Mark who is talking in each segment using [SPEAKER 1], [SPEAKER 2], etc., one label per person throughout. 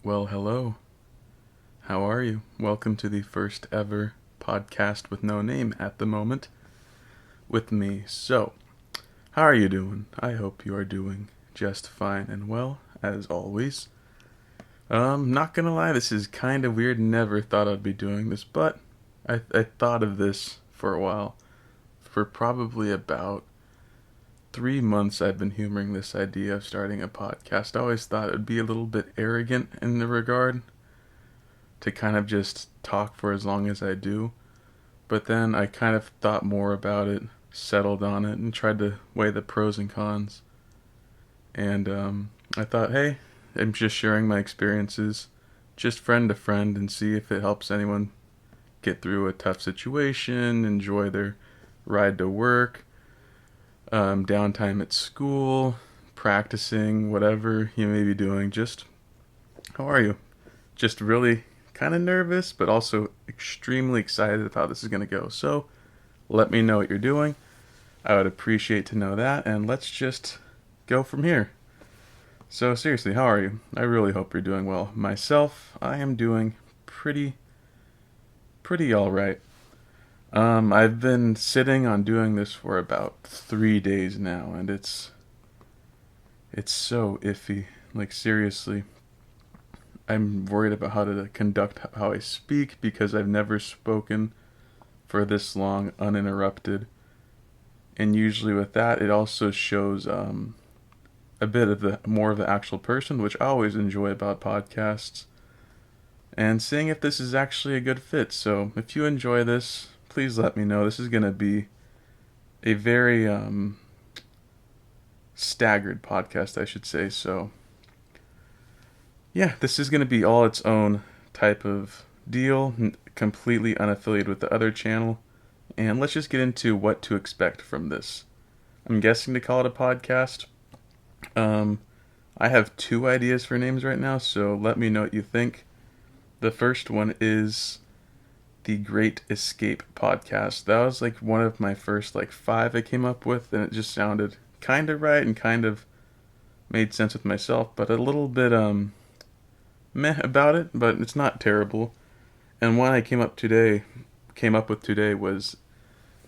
[SPEAKER 1] Well, hello. How are you? Welcome to the first ever podcast with no name at the moment with me. So, how are you doing? I hope you are doing just fine and well, as always. Not gonna lie, this is kind of weird. Never thought I'd be doing this, but I thought of this for a while. For probably about 3 months, I've been humoring this idea of starting a podcast. I always thought it would be a little bit arrogant in the regard to kind of just talk for as long as I do. But then I kind of thought more about it, settled on it, and tried to weigh the pros and cons. And I thought, hey, I'm just sharing my experiences, just friend to friend, and see if it helps anyone get through a tough situation, enjoy their ride to work, downtime at school, practicing, whatever you may be doing. Just, how are you? Just really kind of nervous, but also extremely excited of how this is going to go. So let me know what you're doing. I would appreciate to know that, and let's just go from here. So seriously, how are you? I really hope you're doing well. Myself, I am doing pretty all right. I've been sitting on doing this for about 3 days now, and it's so iffy. Like, seriously, I'm worried about how to conduct how I speak because I've never spoken for this long uninterrupted. And usually with that, it also shows a bit of the more of the actual person, which I always enjoy about podcasts. And seeing if this is actually a good fit. So if you enjoy this, please let me know. This is going to be a very staggered podcast, I should say. So yeah, this is going to be all its own type of deal, completely unaffiliated with the other channel. And let's just get into what to expect from this. I'm guessing to call it a podcast. I have two ideas for names right now, so let me know what you think. The first one is the Great Escape podcast. That was like one of my first five I came up with, and it just sounded kind of right and kind of made sense with myself, but a little bit meh about it, but it's not terrible. And one I came up with today was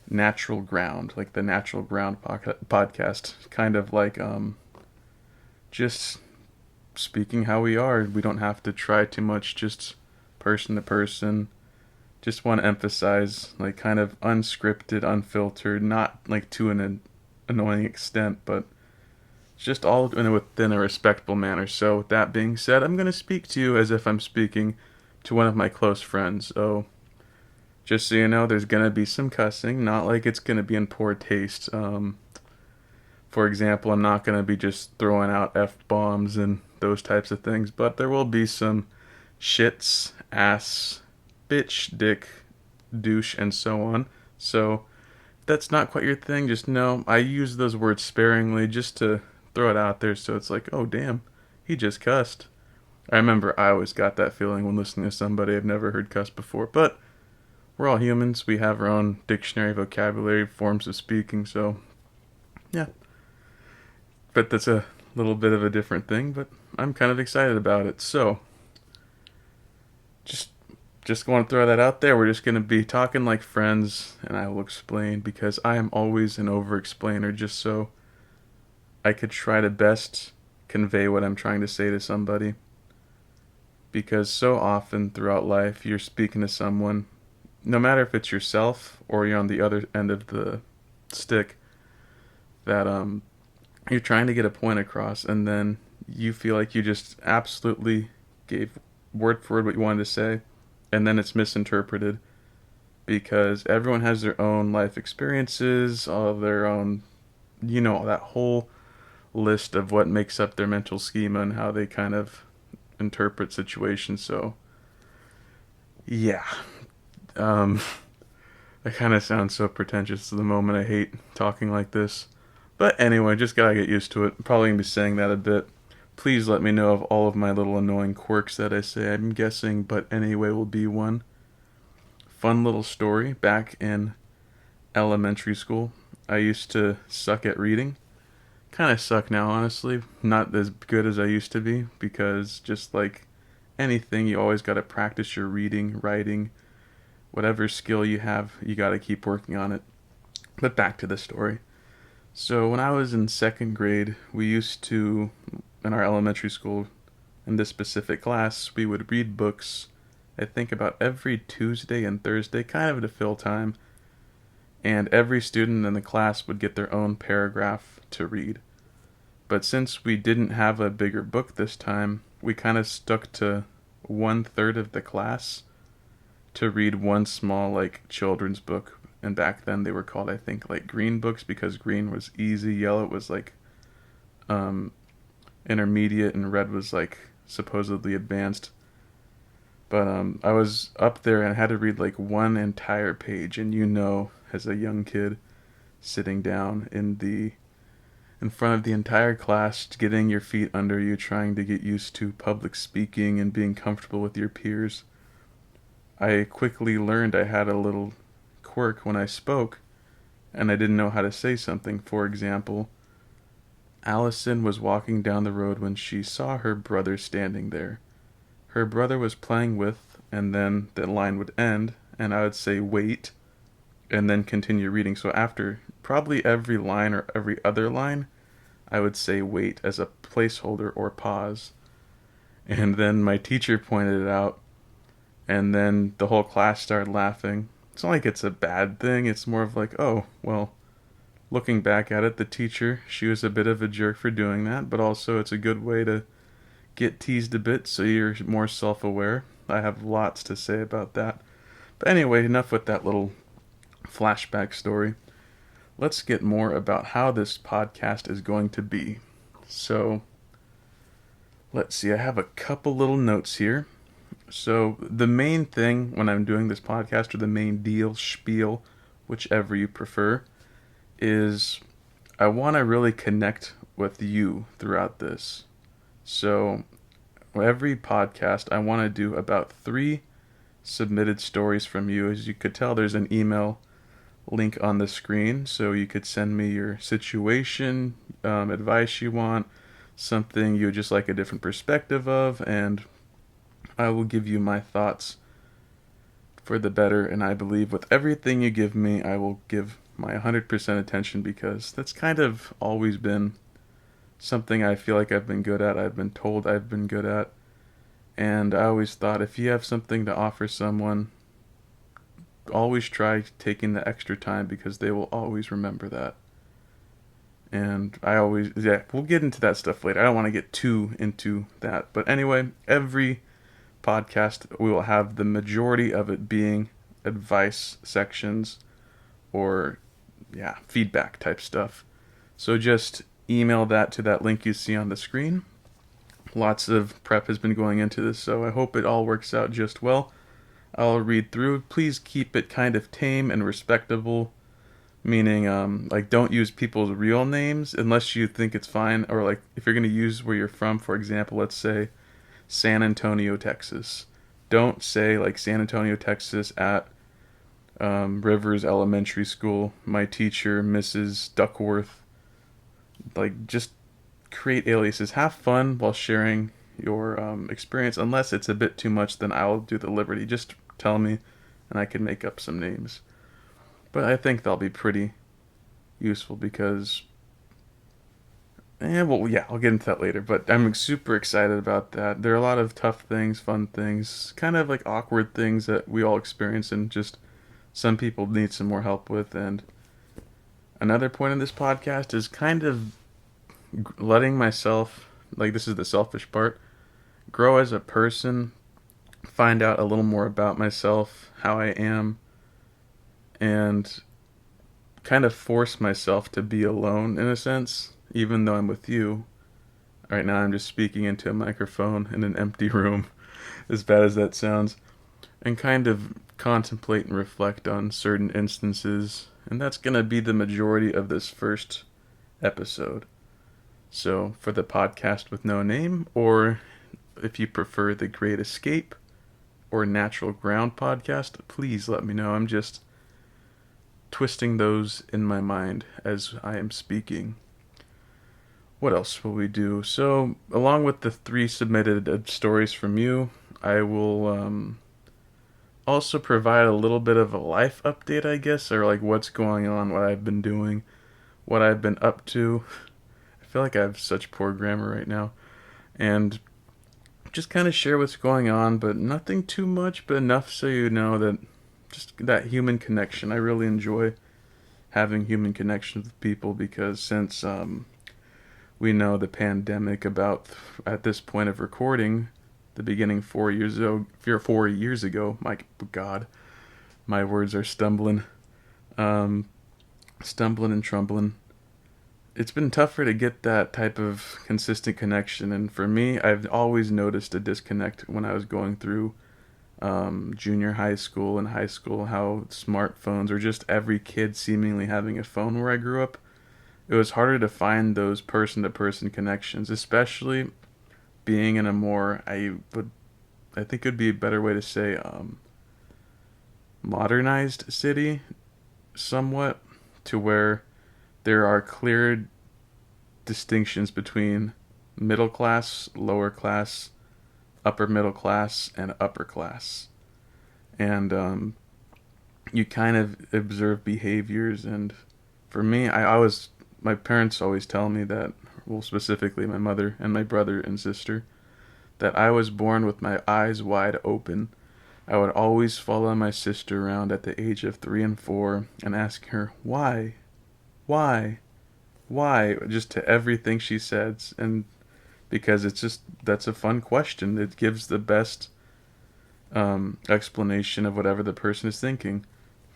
[SPEAKER 1] Natural Ground, like the Natural Ground podcast, kind of like just speaking how we are. We don't have to try too much, just person to person. Just want to emphasize like kind of unscripted, unfiltered, not like to an annoying extent, but just all within a respectable manner. So with that being said, I'm going to speak to you as if I'm speaking to one of my close friends. So just so you know, there's going to be some cussing, not like it's going to be in poor taste. For example, I'm not going to be just throwing out F-bombs and those types of things, but there will be some shits, ass, bitch, dick, douche, and so on. So if that's not quite your thing, just know I use those words sparingly just to throw it out there so it's like, oh damn, he just cussed. I remember I always got that feeling when listening to somebody I've never heard cuss before, but we're all humans. We have our own dictionary, vocabulary, forms of speaking, so yeah. But that's a little bit of a different thing, but I'm kind of excited about it. So just want to throw that out there. We're just going to be talking like friends, and I will explain because I am always an over-explainer, just so I could try to best convey what I'm trying to say to somebody. Because so often throughout life, you're speaking to someone, no matter if it's yourself or you're on the other end of the stick, that you're trying to get a point across, and then you feel like you just absolutely gave word for word what you wanted to say, and then it's misinterpreted because everyone has their own life experiences, all of their own, that whole list of what makes up their mental schema and how they kind of interpret situations. So yeah, I kind of sound so pretentious at the moment. I hate talking like this, but anyway, just gotta get used to it. Probably gonna be saying that a bit. Please let me know of all of my little annoying quirks that I say. I'm guessing, but anyway, will be one. Fun little story. Back in elementary school, I used to suck at reading. Kind of suck now, honestly. Not as good as I used to be because just like anything, you always got to practice your reading, writing, whatever skill you have, you got to keep working on it. But back to the story. So when I was in second grade, we used to, in our elementary school, in this specific class, we would read books, I think about every Tuesday and Thursday, kind of to fill time. And every student in the class would get their own paragraph to read. But since we didn't have a bigger book this time, we kind of stuck to 1/3 of the class to read one small, like, children's book. And back then they were called, I think, like green books, because green was easy, yellow was like intermediate, and red was like supposedly advanced. But I was up there and I had to read like one entire page, and as a young kid, sitting down in front of the entire class, getting your feet under you, trying to get used to public speaking and being comfortable with your peers, I quickly learned I had a little quirk when I spoke, and I didn't know how to say something. For example, Allison was walking down the road when she saw her brother standing there. Her brother was playing with, and then the line would end, and I would say wait, and then continue reading. So after probably every line or every other line, I would say wait as a placeholder or pause. And then my teacher pointed it out, and then the whole class started laughing. It's not like it's a bad thing, it's more of like, oh, well, looking back at it, the teacher, she was a bit of a jerk for doing that, but also it's a good way to get teased a bit so you're more self-aware. I have lots to say about that. But anyway, enough with that little flashback story. Let's get more about how this podcast is going to be. So, let's see, I have a couple little notes here. So, the main thing when I'm doing this podcast, or the main deal, spiel, whichever you prefer, is I want to really connect with you throughout this. So, every podcast, I want to do about 3 submitted stories from you. As you could tell, there's an email link on the screen, so you could send me your situation, advice you want, something you would just like a different perspective of, and I will give you my thoughts for the better. And I believe with everything you give me, I will give my 100% attention, because that's kind of always been something I feel like I've been good at, I've been told I've been good at. And I always thought, if you have something to offer someone, always try taking the extra time, because they will always remember that. And we'll get into that stuff later. I don't want to get too into that. But anyway, every podcast, we will have the majority of it being advice sections or, feedback type stuff. So just email that to that link you see on the screen. Lots of prep has been going into this, so I hope it all works out just well. I'll read through. Please keep it kind of tame and respectable, meaning don't use people's real names unless you think it's fine, or like if you're going to use where you're from. For example, let's say San Antonio, Texas. Don't say like San Antonio, Texas at Rivers Elementary School. My teacher, Mrs. Duckworth. Like, just create aliases. Have fun while sharing your experience. Unless it's a bit too much, then I'll do the liberty. Just tell me, and I can make up some names. But I think they'll be pretty useful, because I'll get into that later. But I'm super excited about that. There are a lot of tough things, fun things, kind of like awkward things that we all experience, and just some people need some more help with. And another point in this podcast is kind of letting myself, like, this is the selfish part, grow as a person, find out a little more about myself, how I am, and kind of force myself to be alone in a sense, even though I'm with you. Right now I'm just speaking into a microphone in an empty room, as bad as that sounds, and kind of contemplate and reflect on certain instances, and that's going to be the majority of this first episode. So for the podcast with no name, or if you prefer the Great Escape or Natural Ground podcast, please let me know. I'm just twisting those in my mind as I am speaking. What else will we do? So, along with the 3 submitted stories from you, I will also provide a little bit of a life update, I guess, or like what's going on, what I've been doing, what I've been up to. I feel like I have such poor grammar right now. And just kind of share what's going on, but nothing too much, but enough so you know that just that human connection. I really enjoy having human connections with people because since we know the pandemic about at this point of recording, the beginning 4 years ago, 4 years ago, my God, my words are stumbling, stumbling and trumbling. It's been tougher to get that type of consistent connection, and for me, I've always noticed a disconnect when I was going through junior high school and high school, how smartphones or just every kid seemingly having a phone where I grew up, it was harder to find those person-to-person connections, especially being in a more, I think it would be a better way to say, modernized city, somewhat, to where there are clear distinctions between middle class, lower class, upper middle class, and upper class. And you kind of observe behaviors. And for me, my parents always tell me that, well, specifically my mother and my brother and sister, that I was born with my eyes wide open. I would always follow my sister around at the age of 3 and 4 and ask her, why, just to everything she says. And because that's a fun question. It gives the best explanation of whatever the person is thinking.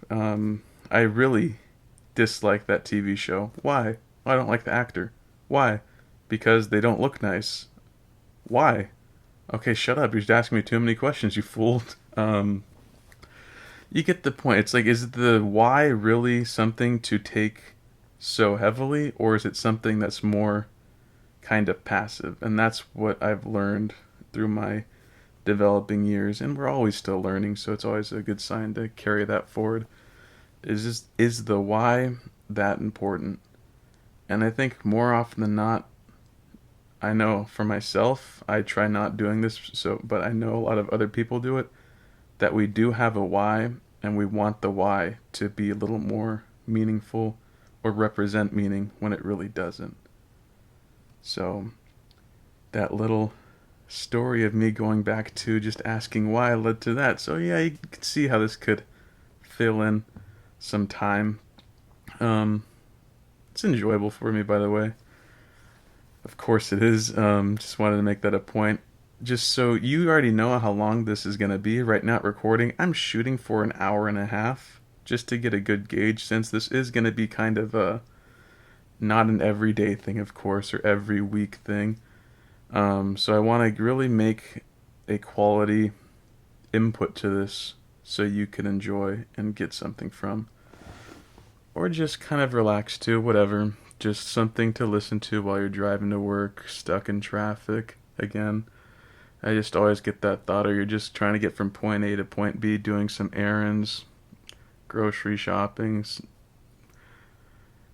[SPEAKER 1] I really dislike that TV show. Why? I don't like the actor. Why? Because they don't look nice. Why? Okay, shut up. You're just asking me too many questions, you fool. You get the point. It's like, is the why really something to take so heavily, or is it something that's more kind of passive? And that's what I've learned through my developing years, and we're always still learning, so it's always a good sign to carry that forward. Is the why that important? And I think more often than not, I know for myself, I try not doing this, but I know a lot of other people do it, that we do have a why, and we want the why to be a little more meaningful or represent meaning when it really doesn't. So that little story of me going back to just asking why led to that. So yeah, you can see how this could fill in some time. It's enjoyable for me, by the way. Of course it is. Just wanted to make that a point. Just so you already know how long this is going to be. Right now, recording, I'm shooting for an hour and a half just to get a good gauge, since this is going to be kind of not an everyday thing, of course, or every week thing. So I want to really make a quality input to this so you can enjoy and get something from. Or just kind of relax to, whatever. Just something to listen to while you're driving to work, stuck in traffic. Again, I just always get that thought, or you're just trying to get from point A to point B, doing some errands, grocery shopping.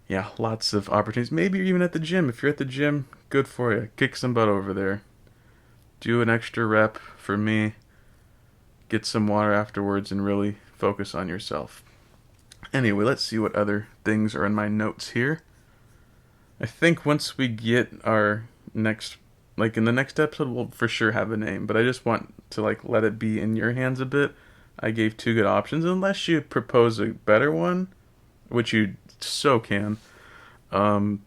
[SPEAKER 1] Yeah, lots of opportunities. Maybe you're even at the gym. If you're at the gym, good for you. Kick some butt over there. Do an extra rep for me. Get some water afterwards and really focus on yourself. Anyway, let's see what other things are in my notes here. I think once we get our next, in the next episode, we'll for sure have a name. But I just want to let it be in your hands a bit. I gave 2 good options, unless you propose a better one, which you so can. You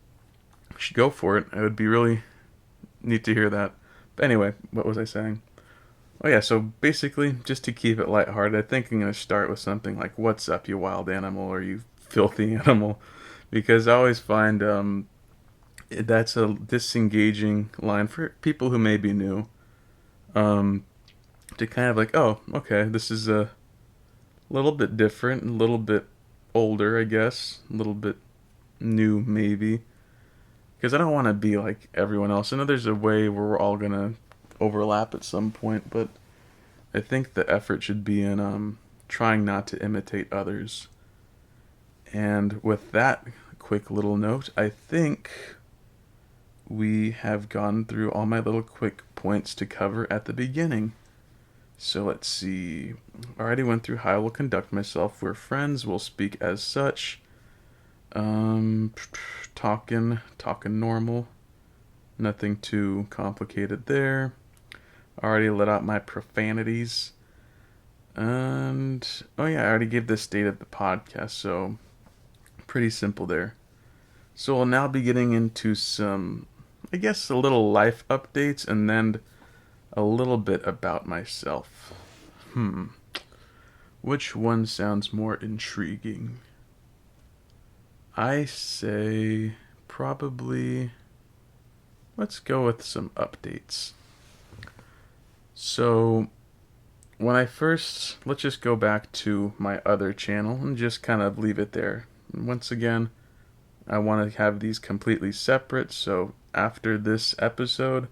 [SPEAKER 1] should go for it. It would be really neat to hear that. But anyway, what was I saying? Oh yeah, so basically, just to keep it lighthearted, I think I'm going to start with something like, "What's up, you wild animal," or "You filthy animal," because I always find that's a disengaging line for people who may be new, to kind of oh, okay, this is a little bit different, a little bit older, I guess, a little bit new, maybe, because I don't want to be like everyone else. I know there's a way where we're all going to overlap at some point, but I think the effort should be in trying not to imitate others. And with that quick little note, I think we have gone through all my little quick points to cover at the beginning. So let's see. I already went through how I will conduct myself. We're friends. We'll speak as such. Um, talking normal. Nothing too complicated there. Already let out my profanities. And oh yeah, I already gave the state of the podcast, so pretty simple there. So we'll now be getting into some, I guess, a little life updates and then a little bit about myself. Which one sounds more intriguing? I say probably let's go with some updates. So, let's just go back to my other channel and just kind of leave it there. And once again, I want to have these completely separate, so after this episode,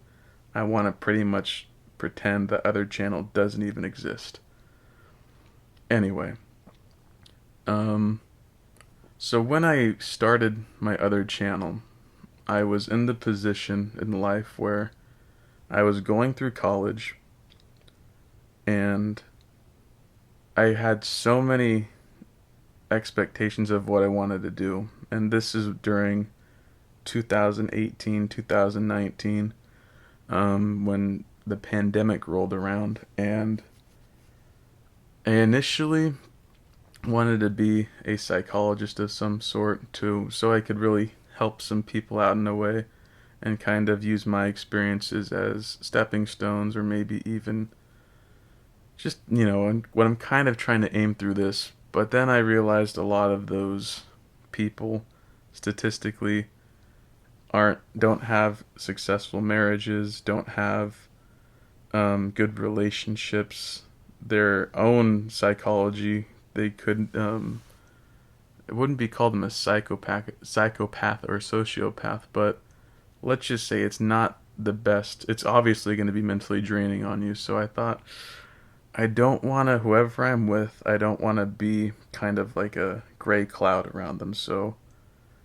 [SPEAKER 1] I want to pretty much pretend the other channel doesn't even exist. Anyway, so when I started my other channel, I was in the position in life where I was going through college and I had so many expectations of what I wanted to do. And this is during 2018, 2019, when the pandemic rolled around. And I initially wanted to be a psychologist of some sort so I could really help some people out in a way and kind of use my experiences as stepping stones, or maybe even just, and what I'm kind of trying to aim through this. But then I realized a lot of those people statistically don't have successful marriages, don't have good relationships, their own psychology. They could it wouldn't be called them a psychopath or a sociopath, but let's just say it's not the best. It's obviously going to be mentally draining on you. So I thought, I don't want to, whoever I'm with, I don't want to be kind of like a gray cloud around them. So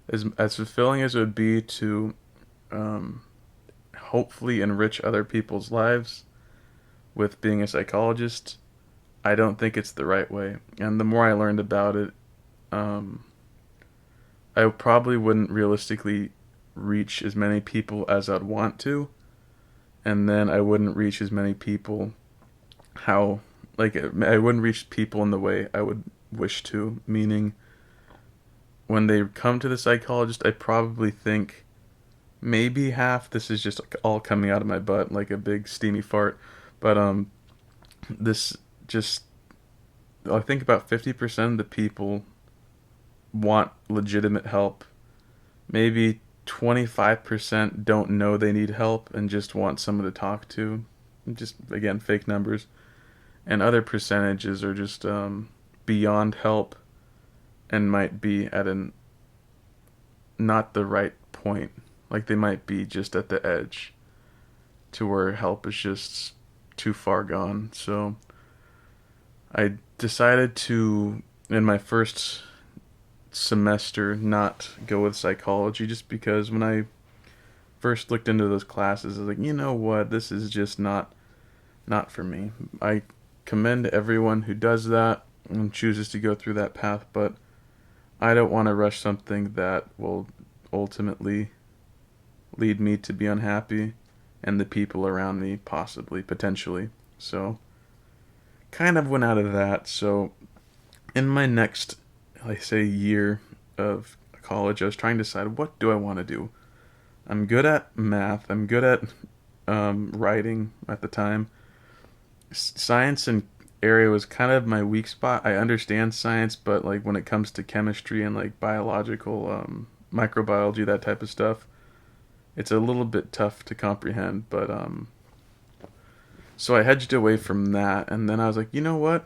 [SPEAKER 1] as fulfilling as it would be to hopefully enrich other people's lives with being a psychologist, I don't think it's the right way. And the more I learned about it, I probably wouldn't realistically reach as many people as I'd want to, and then I wouldn't reach as many people I wouldn't reach people in the way I would wish to, meaning when they come to the psychologist, I probably think maybe half, this is just all coming out of my butt like a big steamy fart, but this just, I think about 50% of the people want legitimate help. Maybe 25% don't know they need help and just want someone to talk to. Just, again, fake numbers. And other percentages are just beyond help and might be at not the right point. Like they might be just at the edge to where help is just too far gone. So I decided to, in my first semester, not go with psychology, just because when I first looked into those classes, I was like, you know what, this is just not for me. I commend everyone who does that and chooses to go through that path, but I don't want to rush something that will ultimately lead me to be unhappy and the people around me potentially. So kind of went out of that. So in my next, year of college, I was trying to decide, what do I want to do? I'm good at math. I'm good at writing at the time. Science and area was kind of my weak spot. I understand science, but like when it comes to chemistry and like biological, microbiology, that type of stuff, it's a little bit tough to comprehend. But so I hedged away from that, and then I was like, you know what?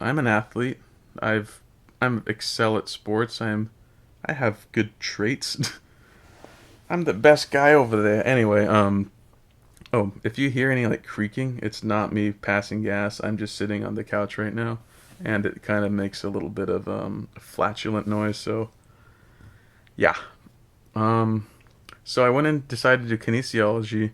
[SPEAKER 1] I'm an athlete. I'm excel at sports. I have good traits. I'm the best guy over there. Anyway, oh, if you hear any like creaking, it's not me passing gas. I'm just sitting on the couch right now, and it kind of makes a little bit of flatulent noise. So, yeah. So I went and decided to do kinesiology,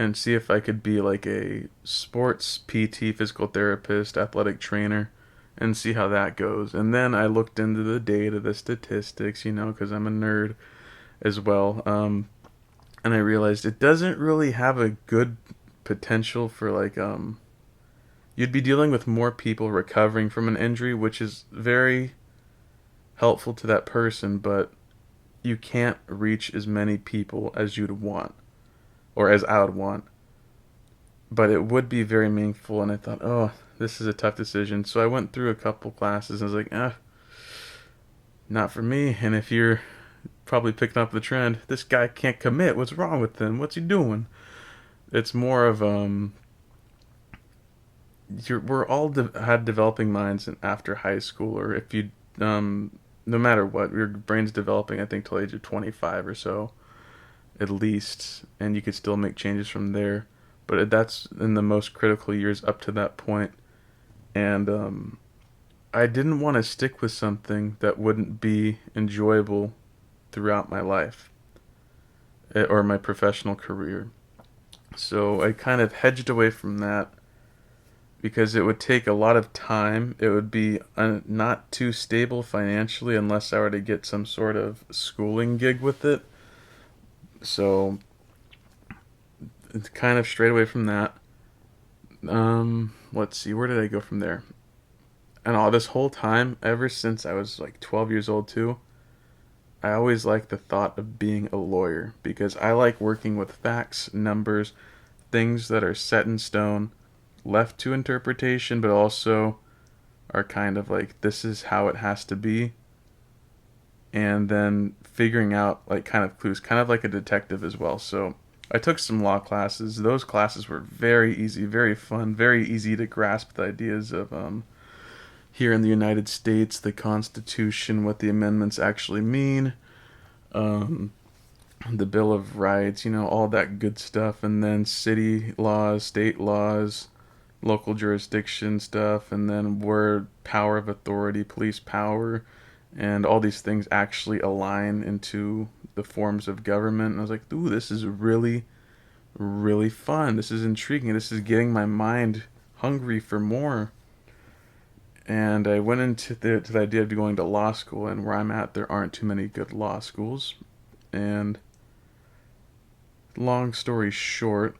[SPEAKER 1] and see if I could be like a sports PT, physical therapist, athletic trainer, and see how that goes. And then I looked into the data, the statistics, because I'm a nerd as well. And I realized it doesn't really have a good potential for like you'd be dealing with more people recovering from an injury, which is very helpful to that person, but you can't reach as many people as you'd want or as I would want. But it would be very meaningful, and I thought, oh, this is a tough decision. So I went through a couple classes and I was like, not for me. And if you're probably picking up the trend, this guy can't commit. What's wrong with him? What's he doing? It's more of we're all had developing minds after high school, or if you no matter what, your brain's developing. I think till age of 25 or so, at least, and you could still make changes from there. But that's in the most critical years up to that point, and I didn't want to stick with something that wouldn't be enjoyable throughout my life or my professional career. So I kind of hedged away from that because it would take a lot of time. It would be not too stable financially unless I were to get some sort of schooling gig with it. So it's kind of straight away from that. Let's see, where did I go from there? And all this whole time, ever since I was like 12 years old too, I always liked the thought of being a lawyer because I like working with facts, numbers, things that are set in stone, left to interpretation, but also are kind of like, this is how it has to be. And then figuring out like kind of clues, kind of like a detective as well. So I took some law classes. Those classes were very easy, very fun, very easy to grasp the ideas of here in the United States, the Constitution, what the amendments actually mean, the Bill of Rights, all that good stuff, and then city laws, state laws, local jurisdiction stuff, and then where power of authority, police power, and all these things actually align into the forms of government. And I was like, ooh, this is really, really fun. This is intriguing. This is getting my mind hungry for more. And I went into to the idea of going to law school, and where I'm at, there aren't too many good law schools. And long story short,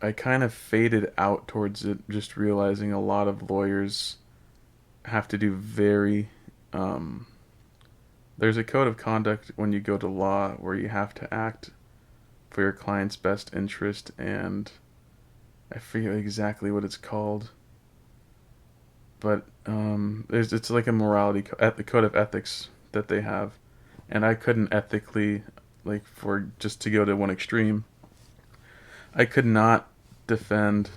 [SPEAKER 1] I kind of faded out towards it, just realizing a lot of lawyers have to do there's a code of conduct when you go to law where you have to act for your client's best interest, and I forget exactly what it's called. But it's like a morality the code of ethics that they have, and I couldn't ethically, like, for just to go to one extreme, I could not defend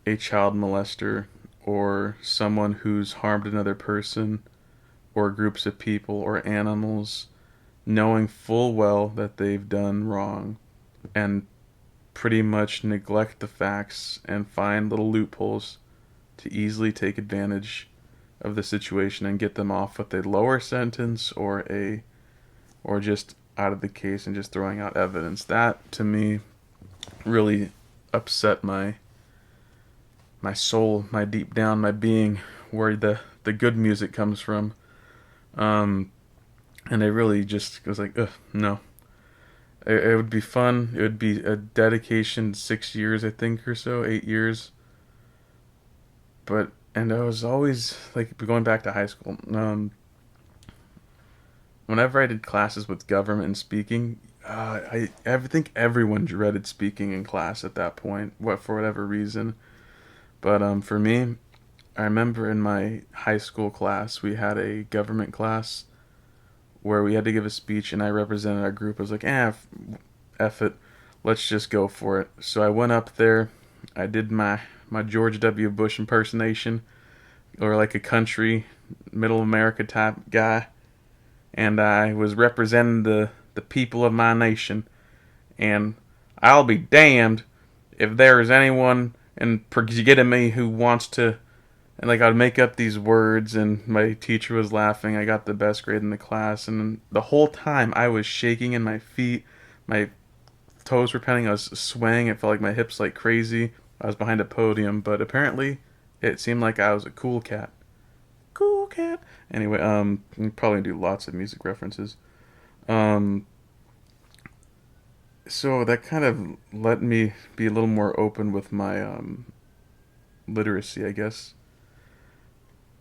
[SPEAKER 1] a child molester or someone who's harmed another person or groups of people or animals, knowing full well that they've done wrong, and pretty much neglect the facts and find little loopholes to easily take advantage of the situation and get them off with a lower sentence or just out of the case and just throwing out evidence. That to me really upset my soul, my deep down, my being, where the good music comes from. And I really just was like, ugh, no. It would be fun. It would be a dedication, 6 years, I think, or so, 8 years. And I was always, like, going back to high school, whenever I did classes with government and speaking, I think everyone dreaded speaking in class at that point, for whatever reason. But for me, I remember in my high school class, we had a government class where we had to give a speech, and I represented our group. I was like, F it, let's just go for it. So I went up there, I did my George W. Bush impersonation, or like a country, middle America type guy, and I was representing the people of my nation, and I'll be damned if there is anyone getting me who wants to, and like I'd make up these words, and my teacher was laughing. I got the best grade in the class, and the whole time I was shaking in my feet, my toes were pounding. I was swaying. It felt like my hips like crazy. I was behind a podium, but apparently it seemed like I was a cool cat. Cool cat. Anyway, I'm probably do lots of music references. Um, so that kind of let me be a little more open with my literacy, I guess,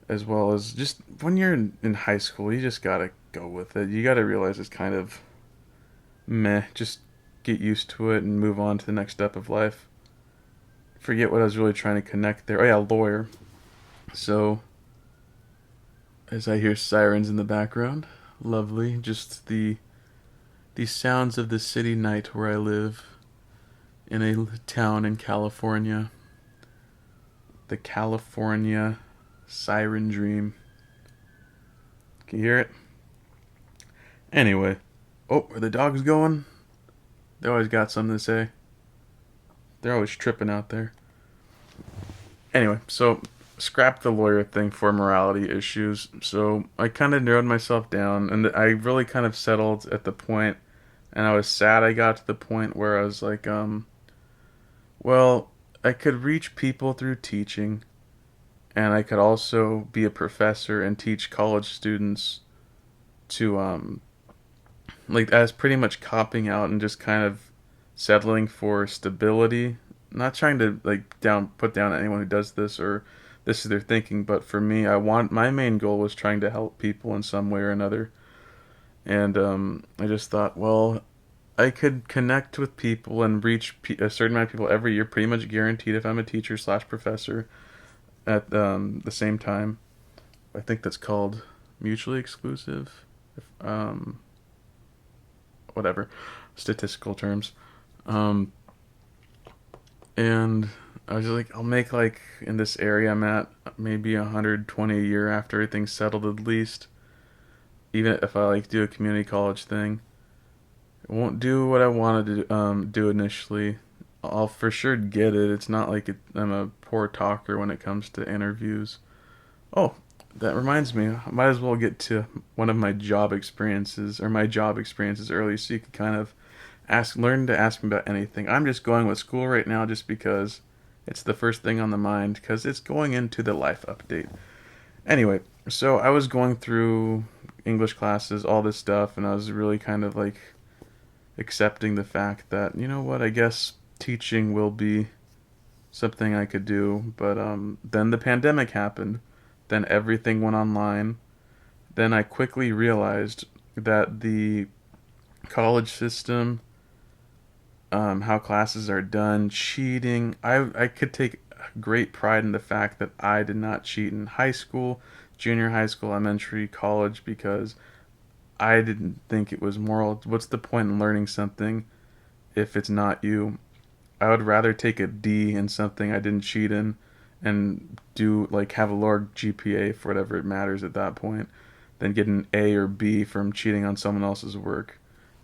[SPEAKER 1] as well as just when you're in high school, you just gotta go with it. You gotta realize it's kind of meh. Just get used to it and move on to the next step of life. Forget what I was really trying to connect there. Oh yeah, lawyer. So as I hear sirens in the background, lovely. Just the sounds of the city night where I live in a town in California. The California siren dream. Can you hear it? Anyway, oh, are the dogs going? They always got something to say. They're always tripping out there. Anyway, so scrap the lawyer thing for morality issues. So I kind of narrowed myself down, and I really kind of settled at the point, and I was sad I got to the point where I was like, well, I could reach people through teaching, and I could also be a professor and teach college students to, like, I was pretty much copping out and just kind of settling for stability. Not trying to like put down anyone who does this or this is their thinking, but for me, my main goal was trying to help people in some way or another, and I just thought, well, I could connect with people and reach a certain amount of people every year, pretty much guaranteed if I'm a teacher slash professor at the same time. I think that's called mutually exclusive, if, whatever, statistical terms. Um, and I was like, I'll make like in this area I'm at maybe 120 a year after everything's settled at least. Even if I like do a community college thing, I won't do what I wanted to do initially. I'll for sure get it. It's not like I'm a poor talker when it comes to interviews. Oh, that reminds me. I might as well get to one of my job experiences or my job experiences early, so you can kind of learn to ask me about anything. I'm just going with school right now just because it's the first thing on the mind because it's going into the life update. Anyway, so I was going through English classes, all this stuff, and I was really kind of like accepting the fact that, you know what, I guess teaching will be something I could do. But then the pandemic happened. Then everything went online. Then I quickly realized that the college system, how classes are done, cheating. I could take great pride in the fact that I did not cheat in high school, junior high school, elementary, college, because I didn't think it was moral. What's the point in learning something if it's not you? I would rather take a D in something I didn't cheat in and do like have a lower GPA for whatever it matters at that point than get an A or B from cheating on someone else's work.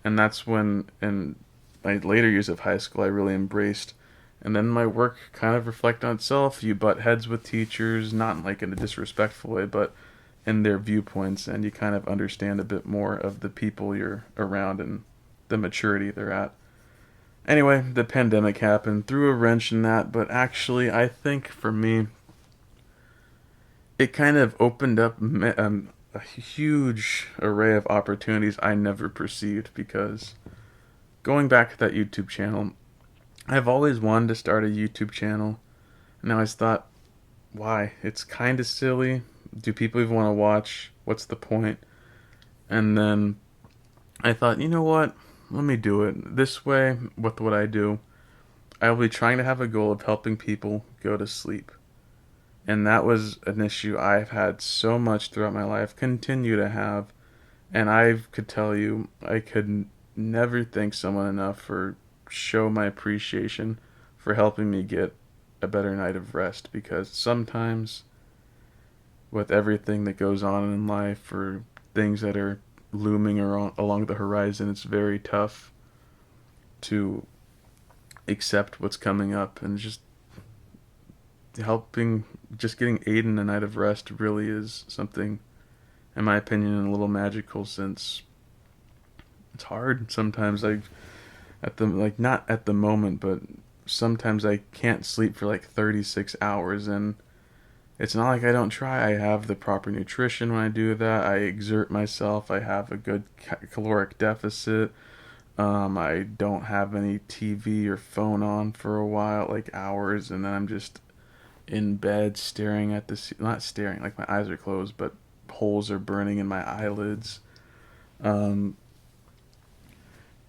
[SPEAKER 1] And that's when in my later years of high school I really embraced. And then my work kind of reflect on itself. You butt heads with teachers, not like in a disrespectful way, but in their viewpoints, and you kind of understand a bit more of the people you're around and the maturity they're at. Anyway, the pandemic happened, threw a wrench in that, but actually, I think for me, it kind of opened up a huge array of opportunities I never perceived because going back to that YouTube channel, I've always wanted to start a YouTube channel. And I always thought, why? It's kind of silly. Do people even want to watch? What's the point? And then I thought, you know what? Let me do it. This way, with what I do, I will be trying to have a goal of helping people go to sleep. And that was an issue I've had so much throughout my life, continue to have. And I could tell you, I could never thank someone enough for show my appreciation for helping me get a better night of rest. Because sometimes, with everything that goes on in life or things that are looming along the horizon, it's very tough to accept what's coming up, and just getting Aiden a night of rest really is something, in my opinion, a little magical, since it's hard sometimes. At the like not at the moment, but sometimes I can't sleep for like 36 hours, and it's not like I don't try. I have the proper nutrition when I do that. I exert myself. I have a good caloric deficit. I don't have any TV or phone on for a while, like hours, and then I'm just in bed staring at the not staring, like my eyes are closed, but holes are burning in my eyelids. Um,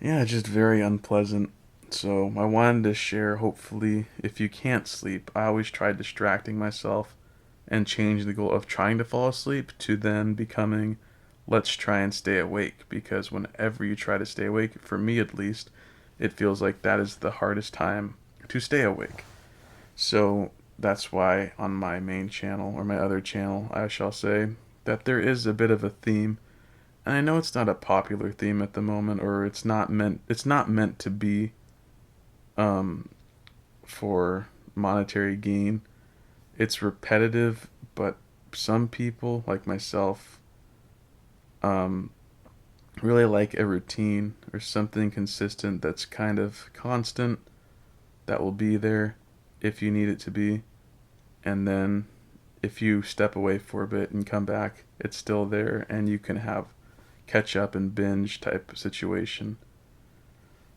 [SPEAKER 1] yeah, just very unpleasant. So I wanted to share. Hopefully, if you can't sleep, I always try distracting myself and change the goal of trying to fall asleep to then becoming, let's try and stay awake. Because whenever you try to stay awake, for me at least, it feels like that is the hardest time to stay awake. So that's why on my main channel, or my other channel, I shall say, that there is a bit of a theme. And I know it's not a popular theme at the moment, or it's not meant to be um, for monetary gain. It's repetitive, but some people, like myself, um, really like a routine or something consistent that's kind of constant, that will be there if you need it to be. And then if you step away for a bit and come back, it's still there, and you can have catch up and binge type situation.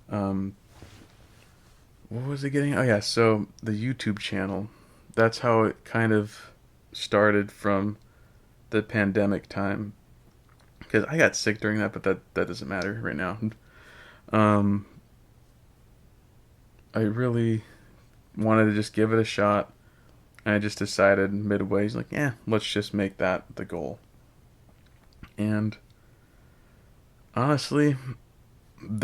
[SPEAKER 1] Um, what was it getting? Oh yeah, so the YouTube channel. That's how it kind of started from the pandemic time. Because I got sick during that, but that doesn't matter right now. Um, I really wanted to just give it a shot. And I just decided midway, like, yeah, let's just make that the goal. And honestly,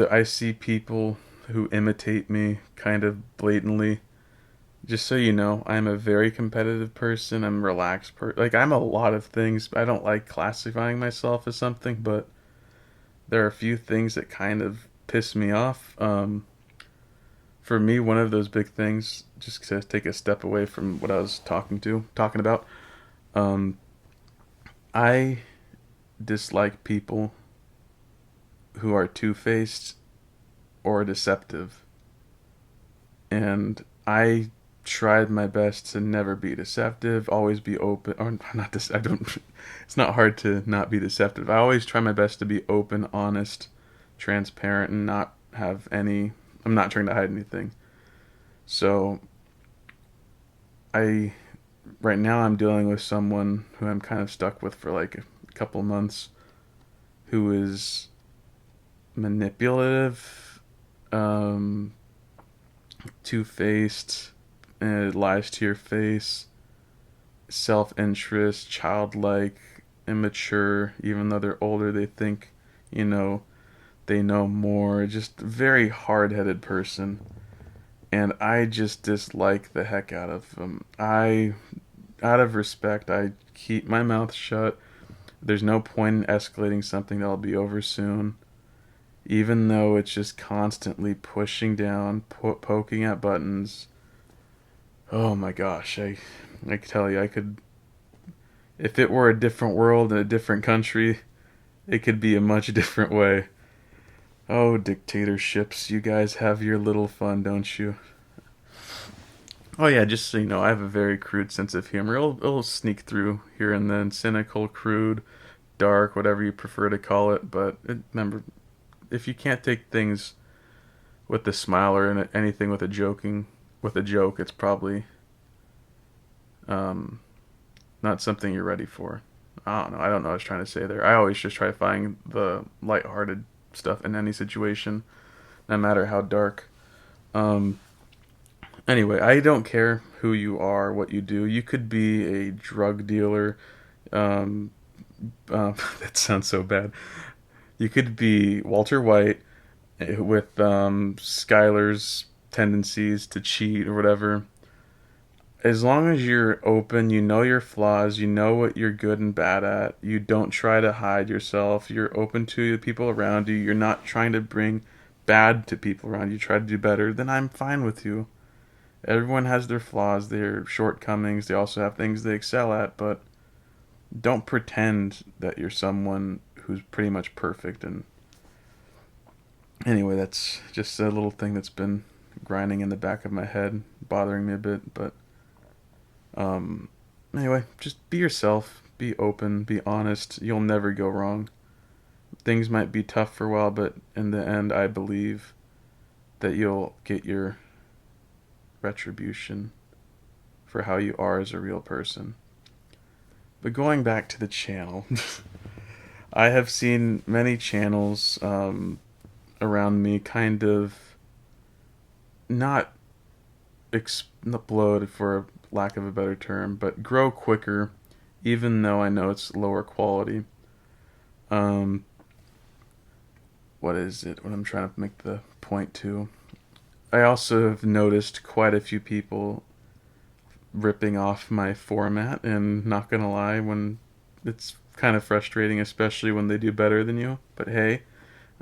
[SPEAKER 1] I see people who imitate me kind of blatantly. Just so you know, I'm a very competitive person. I'm a relaxed like I'm a lot of things. I don't like classifying myself as something, but there are a few things that kind of piss me off. For me, one of those big things, just to take a step away from what I was talking about, um, I dislike people who are two-faced or deceptive, and I tried my best to never be deceptive, always be open, or not this. I don't. It's not hard to not be deceptive. I always try my best to be open, honest, transparent, and not have any. I'm not trying to hide anything. So I right now I'm dealing with someone who I'm kind of stuck with for like a couple months, who is manipulative, um, two-faced, and it lies to your face, self-interest, childlike, immature. Even though they're older, they think, you know, they know more. Just very hard-headed person, and I just dislike the heck out of them. Out of respect, I keep my mouth shut. There's no point in escalating something that'll be over soon. Even though it's just constantly pushing down, poking at buttons. Oh my gosh, I can tell you, I could, if it were a different world and a different country, it could be a much different way. Oh, dictatorships, you guys have your little fun, don't you? Oh yeah, just so you know, I have a very crude sense of humor. It'll sneak through here and then, cynical, crude, dark, whatever you prefer to call it. But remember, if you can't take things with a smile or anything with a joke, it's probably um, not something you're ready for. I don't know. I don't know what I was trying to say there. I always just try to find the lighthearted stuff in any situation, no matter how dark. Um, anyway, I don't care who you are, what you do. You could be a drug dealer. Um, that sounds so bad. You could be Walter White with Skylar's tendencies to cheat or whatever. As long as you're open, you know your flaws, you know what you're good and bad at, you don't try to hide yourself, you're open to the people around you, you're not trying to bring bad to people around you, try to do better, then I'm fine with you. Everyone has their flaws, their shortcomings, they also have things they excel at, but don't pretend that you're someone who's pretty much perfect. And Anyway, that's just a little thing that's been grinding in the back of my head, bothering me a bit. But um, anyway, just be yourself, be open, be honest. You'll never go wrong. Things might be tough for a while, but in the end, I believe that you'll get your retribution for how you are as a real person. But going back to the channel, I have seen many channels around me kind of not explode, for lack of a better term, but grow quicker, even though I know it's lower quality. Um, what is it? What I'm trying to make the point to. I also have noticed quite a few people ripping off my format, and not gonna lie, when it's kind of frustrating, especially when they do better than you. But hey,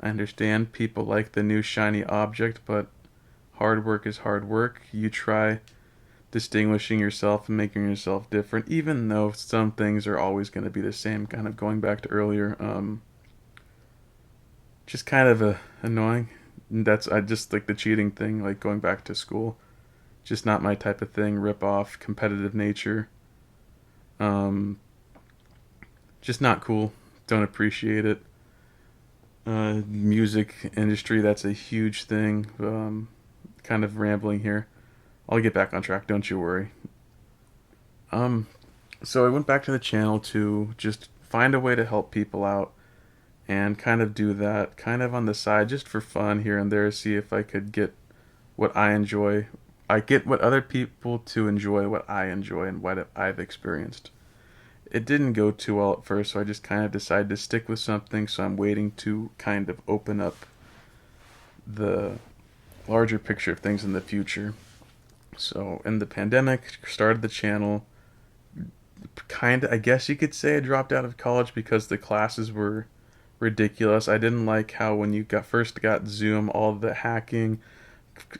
[SPEAKER 1] I understand people like the new shiny object, but hard work is hard work. You try distinguishing yourself and making yourself different, even though some things are always going to be the same. Kind of going back to earlier, just kind of annoying. That's I just like the cheating thing, like going back to school. Just not my type of thing. Rip off, competitive nature. Um, just not cool. Don't appreciate it. Music industry, that's a huge thing. Kind of rambling here. I'll get back on track. Don't you worry. Um, so I went back to the channel to just find a way to help people out and kind of do that kind of on the side just for fun here and there, see if I could get what I enjoy. I get what other people to enjoy what I enjoy and what I've experienced. It didn't go too well at first, so I just kind of decided to stick with something, so I'm waiting to kind of open up the larger picture of things in the future. So, in the pandemic, started the channel. Kind of, I guess you could say I dropped out of college because the classes were ridiculous. I didn't like how when you first got Zoom, all the hacking,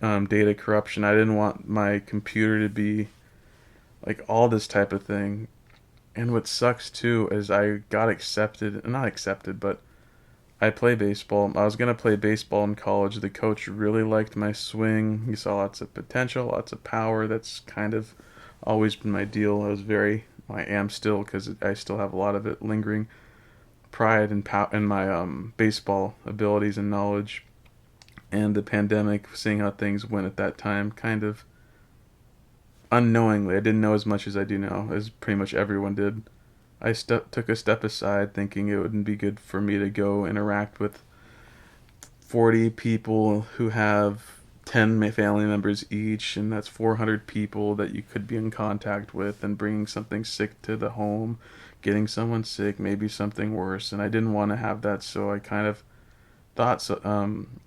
[SPEAKER 1] data corruption. I didn't want my computer to be like all this type of thing. And what sucks too is I got accepted, not accepted, but I play baseball. I was gonna play baseball in college. The coach really liked my swing. He saw lots of potential, lots of power. That's kind of always been my deal. I am still, because I still have a lot of it lingering. Pride and in my baseball abilities and knowledge. And the pandemic, seeing how things went at that time, kind of unknowingly, I didn't know as much as I do now, as pretty much everyone did. I took a step aside, thinking it wouldn't be good for me to go interact with 40 people who have 10 family members each, and that's 400 people that you could be in contact with, and bringing something sick to the home, getting someone sick, maybe something worse. And I didn't want to have that, so I kind of thought, so,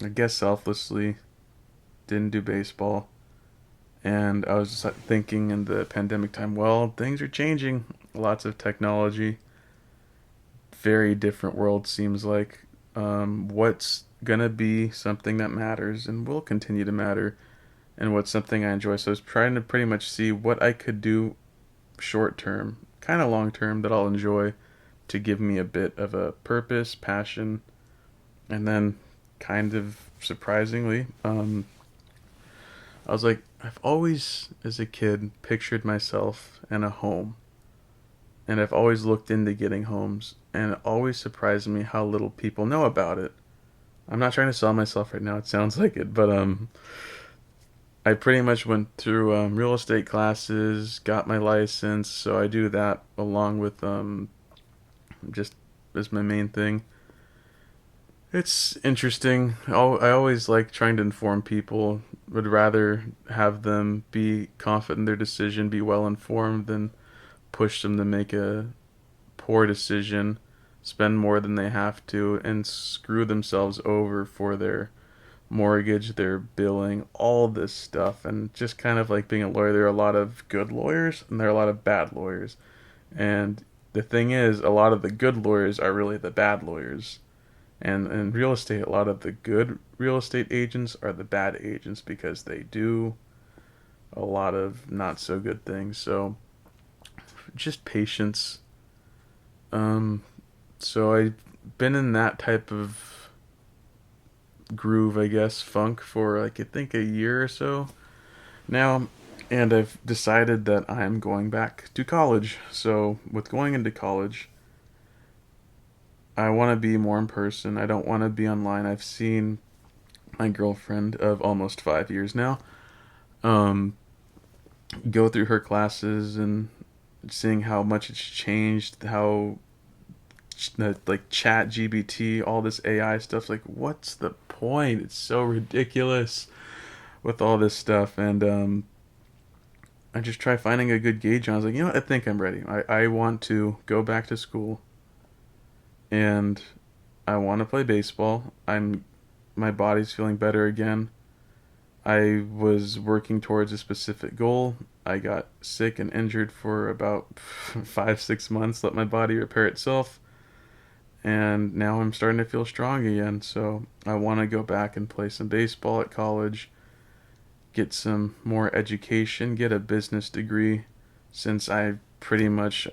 [SPEAKER 1] I guess selflessly, didn't do baseball. And I was just thinking in the pandemic time, well, things are changing. Lots of technology, very different world seems like. What's gonna be something that matters and will continue to matter, and what's something I enjoy. So I was trying to pretty much see what I could do short term, kind of long term, that I'll enjoy, to give me a bit of a purpose, passion, and then kind of surprisingly, I was like, I've always, as a kid, pictured myself in a home, and I've always looked into getting homes, and it always surprises me how little people know about it. I'm not trying to sell myself right now. It sounds like it, but I pretty much went through real estate classes, got my license, so I do that along with just as my main thing. It's interesting. I always like trying to inform people. Would rather have them be confident in their decision, be well informed, than push them to make a poor decision, spend more than they have to, and screw themselves over for their mortgage, their billing, all this stuff. And just kind of like being a lawyer, there are a lot of good lawyers and there are a lot of bad lawyers. And the thing is, a lot of the good lawyers are really the bad lawyers. And in real estate, a lot of the good real estate agents are the bad agents because they do a lot of not so good things. So just patience. Um, so I've been in that type of groove, I guess, funk for like I think a year or so now, and I've decided that I'm going back to college. So with going into college, I want to be more in person. I don't want to be online. I've seen my girlfriend of almost 5 years now um, go through her classes and seeing how much it's changed, how like chat GBT, all this AI stuff, like what's the point? It's so ridiculous with all this stuff. And I just try finding a good gauge. And I was like, you know what? I think I'm ready. I want to go back to school and I want to play baseball. My body's feeling better again. I was working towards a specific goal. I got sick and injured for about 5, 6 months, let my body repair itself. And now I'm starting to feel strong again. So I want to go back and play some baseball at college, get some more education, get a business degree, since I pretty much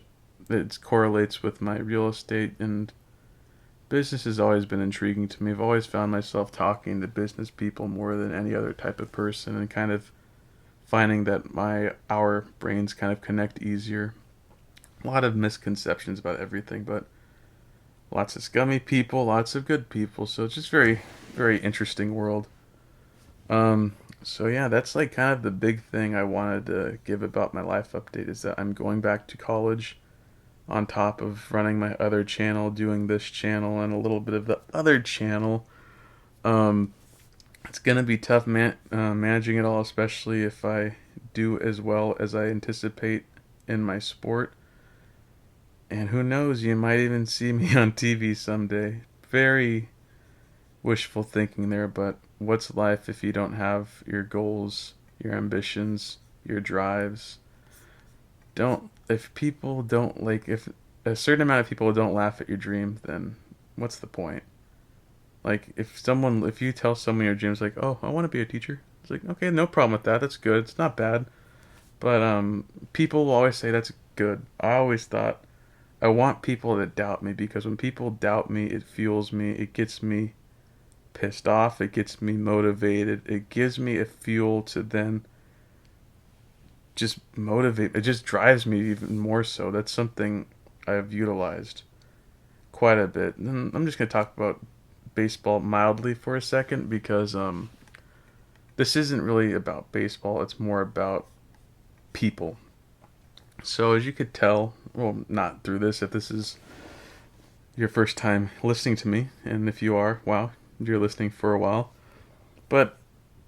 [SPEAKER 1] it correlates with my real estate, and business has always been intriguing to me. I've always found myself talking to business people more than any other type of person, and kind of finding that our brains kind of connect easier. A lot of misconceptions about everything, but lots of scummy people, lots of good people. So it's just very, very interesting world. So yeah, that's like kind of the big thing I wanted to give about my life update is that I'm going back to college on top of running my other channel, doing this channel and a little bit of the other channel. Um, it's gonna be tough managing it all, especially if I do as well as I anticipate in my sport. And who knows, you might even see me on TV someday. Very wishful thinking there, but what's life if you don't have your goals, your ambitions, your drives? Don't if people don't like if a certain amount of people don't laugh at your dream, then what's the point? Like if you tell someone your dream's like, "Oh, I want to be a teacher." It's like, "Okay, no problem with that. That's good. It's not bad." But people will always say that's good. I always thought I want people to doubt me, because when people doubt me, it fuels me. It gets me pissed off. It gets me motivated. It gives me a fuel to then just motivate. It just drives me even more so. That's something I've utilized quite a bit. And I'm just going to talk about baseball mildly for a second, because this isn't really about baseball. It's more about people. So as you could tell, well, not through this, if this is your first time listening to me, and if you are, wow, you're listening for a while. But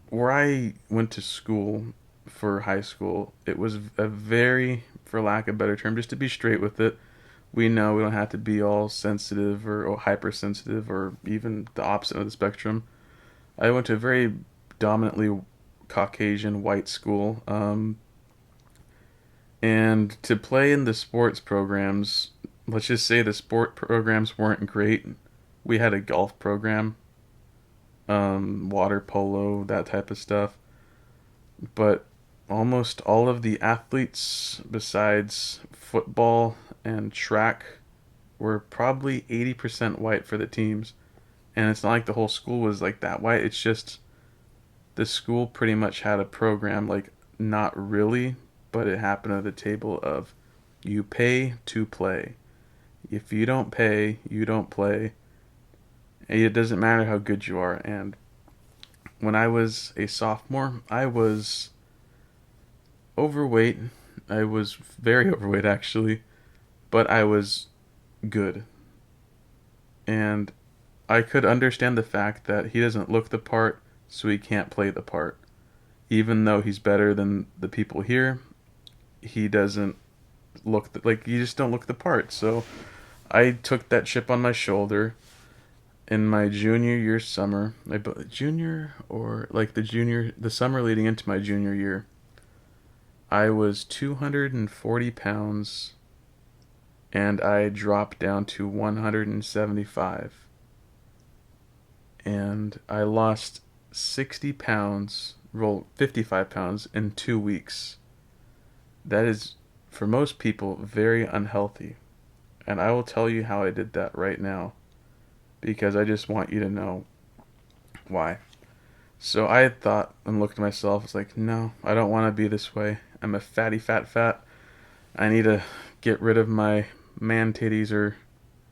[SPEAKER 1] where I went to school for high school, it was a very, for lack of a better term, just to be straight with it, we know we don't have to be all sensitive or hypersensitive or even the opposite of the spectrum. I went to a very dominantly Caucasian white school, and to play in the sports programs, let's just say the sport programs weren't great. We had a golf program, water polo, that type of stuff. But almost all of the athletes, besides football and track, were probably 80% white for the teams. And it's not like the whole school was like that white. It's just the school pretty much had a program, like, not really, but it happened at the table of you pay to play. If you don't pay, you don't play. It doesn't matter how good you are. And when I was a sophomore, I was overweight. I was very overweight, actually, but I was good. And I could understand the fact that he doesn't look the part, so he can't play the part. Even though he's better than the people here, he doesn't like, you just don't look the part. So I took that chip on my shoulder in my junior year summer. Junior or like the summer leading into my junior year. I was 240 pounds and I dropped down to 175. And I lost 60 pounds, 55 pounds in 2 weeks. That is, for most people, very unhealthy. And I will tell you how I did that right now, because I just want you to know. why. So I had thought and looked at myself, it's like, no, I don't want to be this way. I'm a fatty fat. I need to get rid of my man titties, or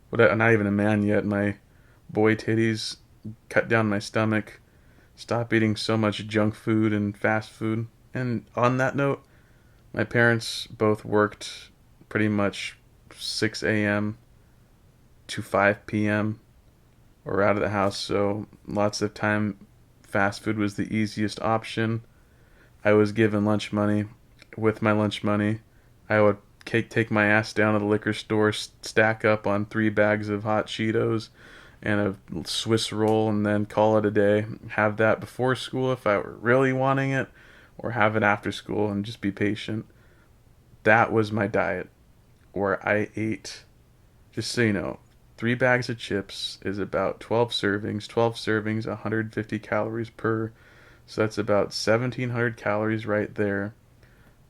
[SPEAKER 1] what, not even a man yet, my boy titties, cut down my stomach, stop eating so much junk food and fast food. And on that note, my parents both worked pretty much 6 a.m. to 5 p.m. or out of the house, so lots of time fast food was the easiest option. I was given lunch money. With my lunch money, I would take my ass down to the liquor store, stack up on 3 bags of hot Cheetos and a Swiss roll, and then call it a day. Have that before school if I were really wanting it, or have it after school and just be patient. That was my diet, where I ate, just so you know, 3 bags of chips is about 12 servings. 12 servings, 150 calories per. So that's about 1,700 calories right there.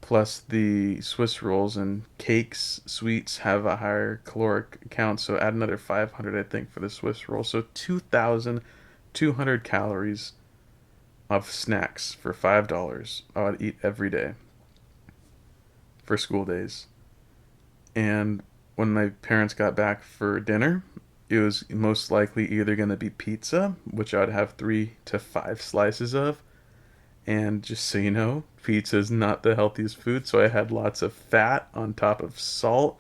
[SPEAKER 1] Plus the Swiss rolls and cakes, sweets have a higher caloric count. So add another 500, I think, for the Swiss roll. So 2,200 calories of snacks for $5 I would eat every day for school days. And when my parents got back for dinner, it was most likely either going to be pizza, which I'd have 3 to 5 slices of. And just so you know, pizza is not the healthiest food, so I had lots of fat on top of salt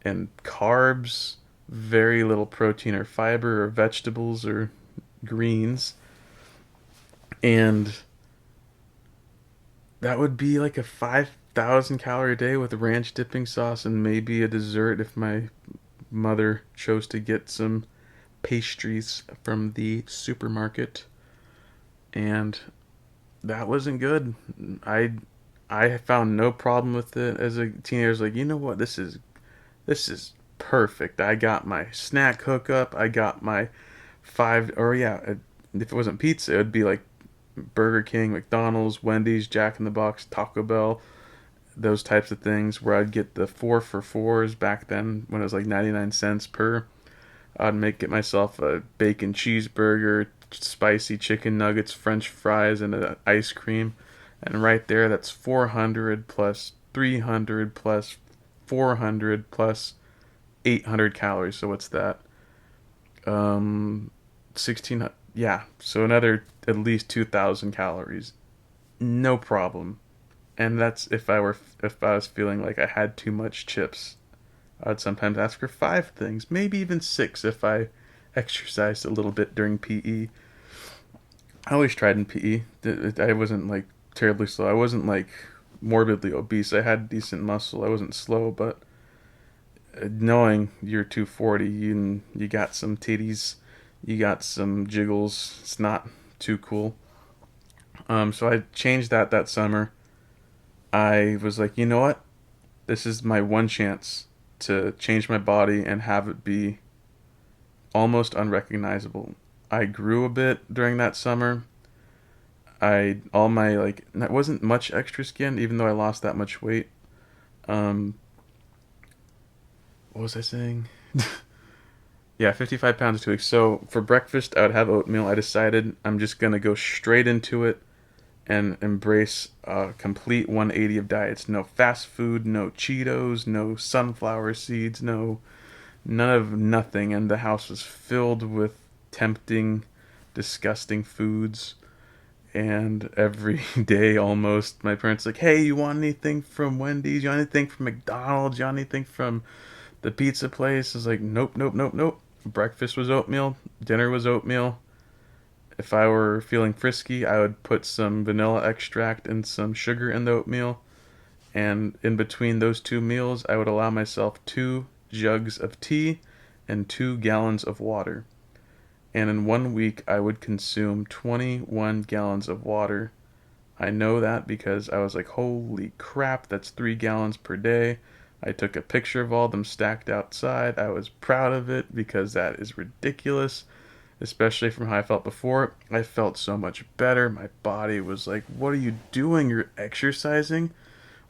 [SPEAKER 1] and carbs, very little protein or fiber or vegetables or greens. And that would be like a 5,000 calorie a day with ranch dipping sauce and maybe a dessert if my mother chose to get some pastries from the supermarket. And that wasn't good. I I found no problem with it as a teenager. I was like, you know what, this is perfect. I got my snack hookup. I got my five, or yeah, if it wasn't pizza, it would be like Burger King, McDonald's, Wendy's, Jack in the Box, Taco Bell, those types of things where I'd get the 4 for 4s back then when it was like 99 cents per. Get myself a bacon cheeseburger, spicy chicken nuggets, French fries, and an ice cream. And right there, that's 400 plus 300 plus 400 plus 800 calories. So what's that? 16. Yeah, so another at least 2,000 calories. No problem. And that's if I was feeling like I had too much chips. I'd sometimes ask for 5 things, maybe even 6 if I exercised a little bit during PE. I always tried in PE. I wasn't like terribly slow. I wasn't like morbidly obese. I had decent muscle. I wasn't slow, but knowing you're 240, you got some titties, you got some jiggles. It's not too cool. So I changed that summer. I was like, you know what? This is my one chance to change my body and have it be almost unrecognizable. I grew a bit during that summer. I all my like that wasn't much extra skin, even though I lost that much weight. Um, what was I saying? Yeah, 55 pounds in 2 weeks. So for breakfast, I would have oatmeal. I decided I'm just gonna go straight into it and embrace a complete 180 of diets. No fast food, no Cheetos, no sunflower seeds, none of nothing. And the house was filled with tempting, disgusting foods. And every day almost, my parents like, hey, you want anything from Wendy's? You want anything from McDonald's? You want anything from the pizza place? I was like, nope, nope, nope, nope. Breakfast was oatmeal. Dinner was oatmeal. If I were feeling frisky, I would put some vanilla extract and some sugar in the oatmeal. And in between those 2 meals, I would allow myself 2 jugs of tea and 2 gallons of water. And in 1 week, I would consume 21 gallons of water. I know that because I was like, holy crap, that's 3 gallons per day. I took a picture of all of them stacked outside. I was proud of it because that is ridiculous, especially from how I felt before. I felt so much better. My body was like, what are you doing? You're exercising?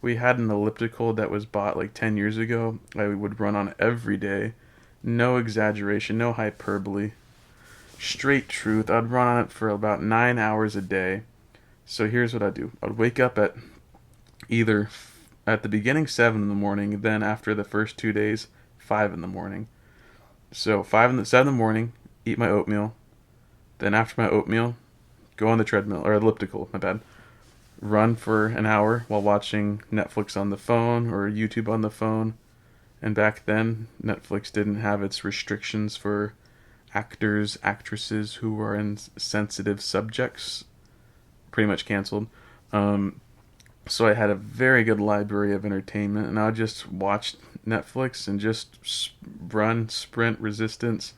[SPEAKER 1] We had an elliptical that was bought like 10 years ago. I would run on every day. No exaggeration, no hyperbole. Straight truth, I'd run on it for about 9 hours a day. So here's what I'd do. I'd wake up at either at the beginning 7 in the morning, then after the first 2 days, 5 in the morning. So 7 in the morning, eat my oatmeal. Then after my oatmeal, go on the treadmill or elliptical. My bad. Run for an hour while watching Netflix on the phone or YouTube on the phone. And back then, Netflix didn't have its restrictions for actors, actresses who were in sensitive subjects. Pretty much canceled. So I had a very good library of entertainment, and I would just watch Netflix and just run, sprint, resistance,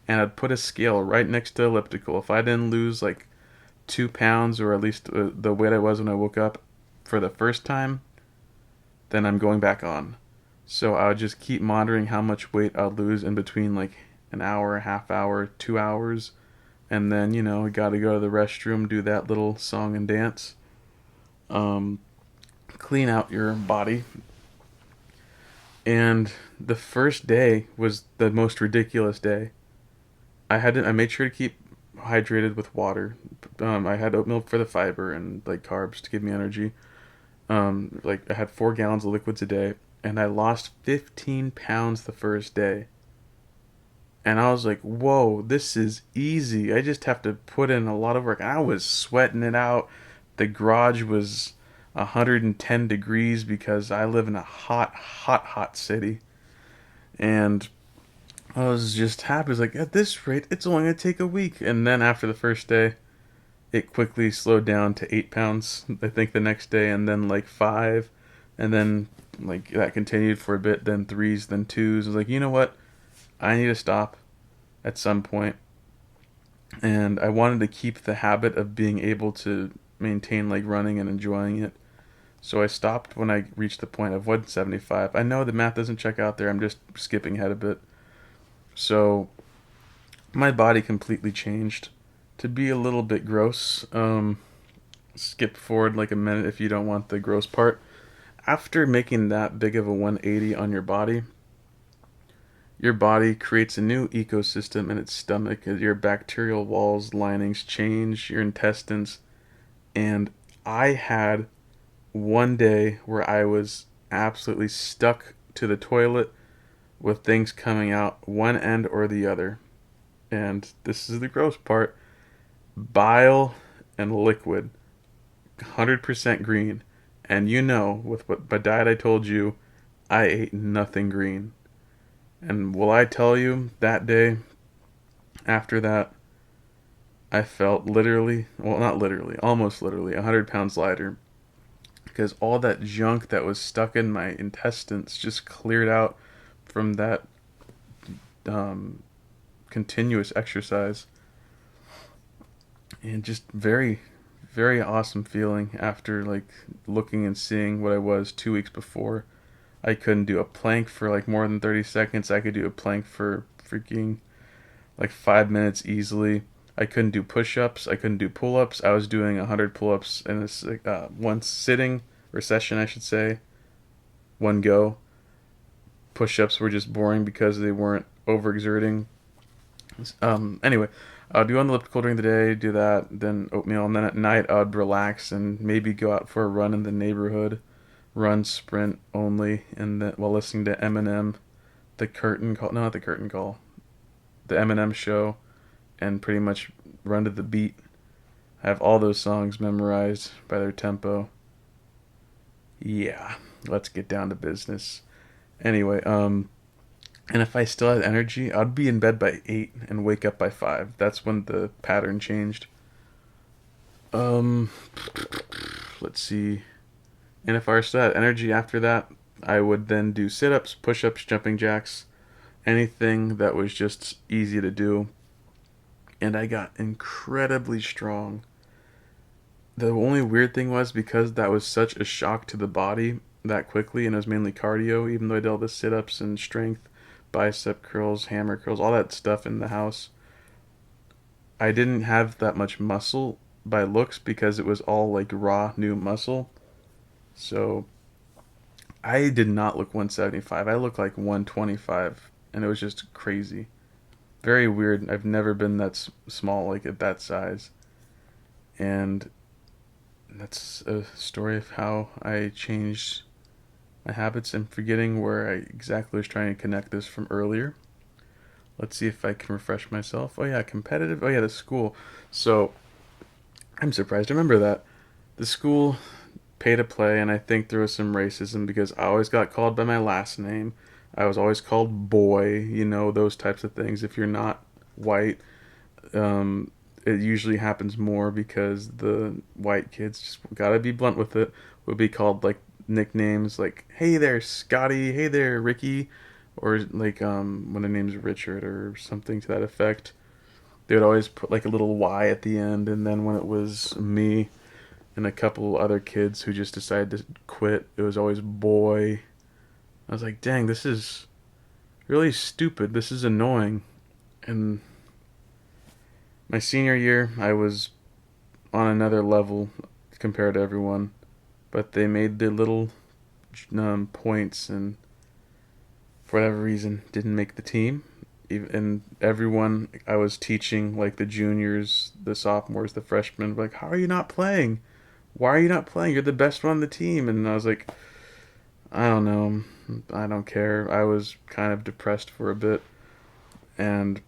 [SPEAKER 1] and I'd put a scale right next to elliptical. If I didn't lose like 2 pounds, or at least the weight I was when I woke up for the first time, then I'm going back on. So I would just keep monitoring how much weight I'd lose in between like an hour, a half hour, 2 hours, and then we got to go to the restroom, do that little song and dance, um, clean out your body. And the first day was the most ridiculous day. I made sure to keep hydrated with water. I had oat milk for the fiber and like carbs to give me energy. Like I had 4 gallons of liquids a day, and I lost 15 pounds the first day. And I was like, whoa, this is easy. I just have to put in a lot of work. I was sweating it out. The garage was 110 degrees because I live in a hot, hot, hot city. And I was just happy. I was like, at this rate, it's only going to take a week. And then after the first day, it quickly slowed down to 8 pounds, I think, the next day. And then like 5. And then like that continued for a bit. Then 3s, then 2s. I was like, you know what? I need to stop at some point. And I wanted to keep the habit of being able to maintain like running and enjoying it. So I stopped when I reached the point of 175. I know the math doesn't check out there. I'm just skipping ahead a bit. So my body completely changed. To be a little bit gross, skip forward like a minute if you don't want the gross part. After making that big of a 180 on your body creates a new ecosystem in its stomach. Your bacterial walls, linings change, your intestines. And I had one day where I was absolutely stuck to the toilet with things coming out one end or the other. And this is the gross part: bile and liquid, 100% green. And with what my diet I told you, I ate nothing green. And will I tell you, that day, after that, I felt literally, well, not literally, almost literally, 100 pounds lighter. Because all that junk that was stuck in my intestines just cleared out from that continuous exercise. And just very, very awesome feeling after like looking and seeing what I was 2 weeks before. I couldn't do a plank for like more than 30 seconds. I could do a plank for freaking like 5 minutes easily. I couldn't do push-ups. I couldn't do pull-ups. I was doing 100 pull-ups in this one sitting or session, I should say. One go. Push-ups were just boring because they weren't overexerting. Anyway, I'd do on the elliptical during the day, do that, then oatmeal, and then at night I'd relax and maybe go out for a run in the neighborhood. Run, sprint only, and then while listening to Eminem, the curtain call, no, not the curtain call, the Eminem show, and pretty much run to the beat. I have all those songs memorized by their tempo. Yeah, let's get down to business. Anyway, and if I still had energy, I'd be in bed by 8 and wake up by 5. That's when the pattern changed. Um, let's see. And if I still had energy after that, I would then do sit-ups, push-ups, jumping jacks, anything that was just easy to do. And I got incredibly strong. The only weird thing was, because that was such a shock to the body that quickly, and it was mainly cardio, even though I did all the sit-ups and strength, bicep curls, hammer curls, all that stuff in the house, I didn't have that much muscle by looks because it was all like raw new muscle. So I did not look 175. I looked like 125, and it was just crazy. very weird. I've never been that small, like at that size. And that's a story of how I changed my habits. I'm forgetting where I exactly was trying to connect this from earlier. Let's see if I can refresh myself. Oh, yeah, competitive. Oh, yeah, the school. So I'm surprised. I remember that. The school pay to play, and I think there was some racism because I always got called by my last name. I was always called boy, those types of things. If you're not white, it usually happens more because the white kids, just gotta be blunt with it, would be called like nicknames like "Hey there, Scotty," "Hey there, Ricky," or like when the name's Richard or something to that effect. They would always put like a little Y at the end, and then when it was me and a couple other kids who just decided to quit, it was always boy. I was like, dang, this is really stupid. This is annoying. And my senior year, I was on another level compared to everyone, but they made the little points and for whatever reason didn't make the team. And everyone I was teaching, like the juniors, the sophomores, the freshmen, were like, how are you not playing? Why are you not playing? You're the best one on the team. And I was like, I don't know. I don't care. I was kind of depressed for a bit. And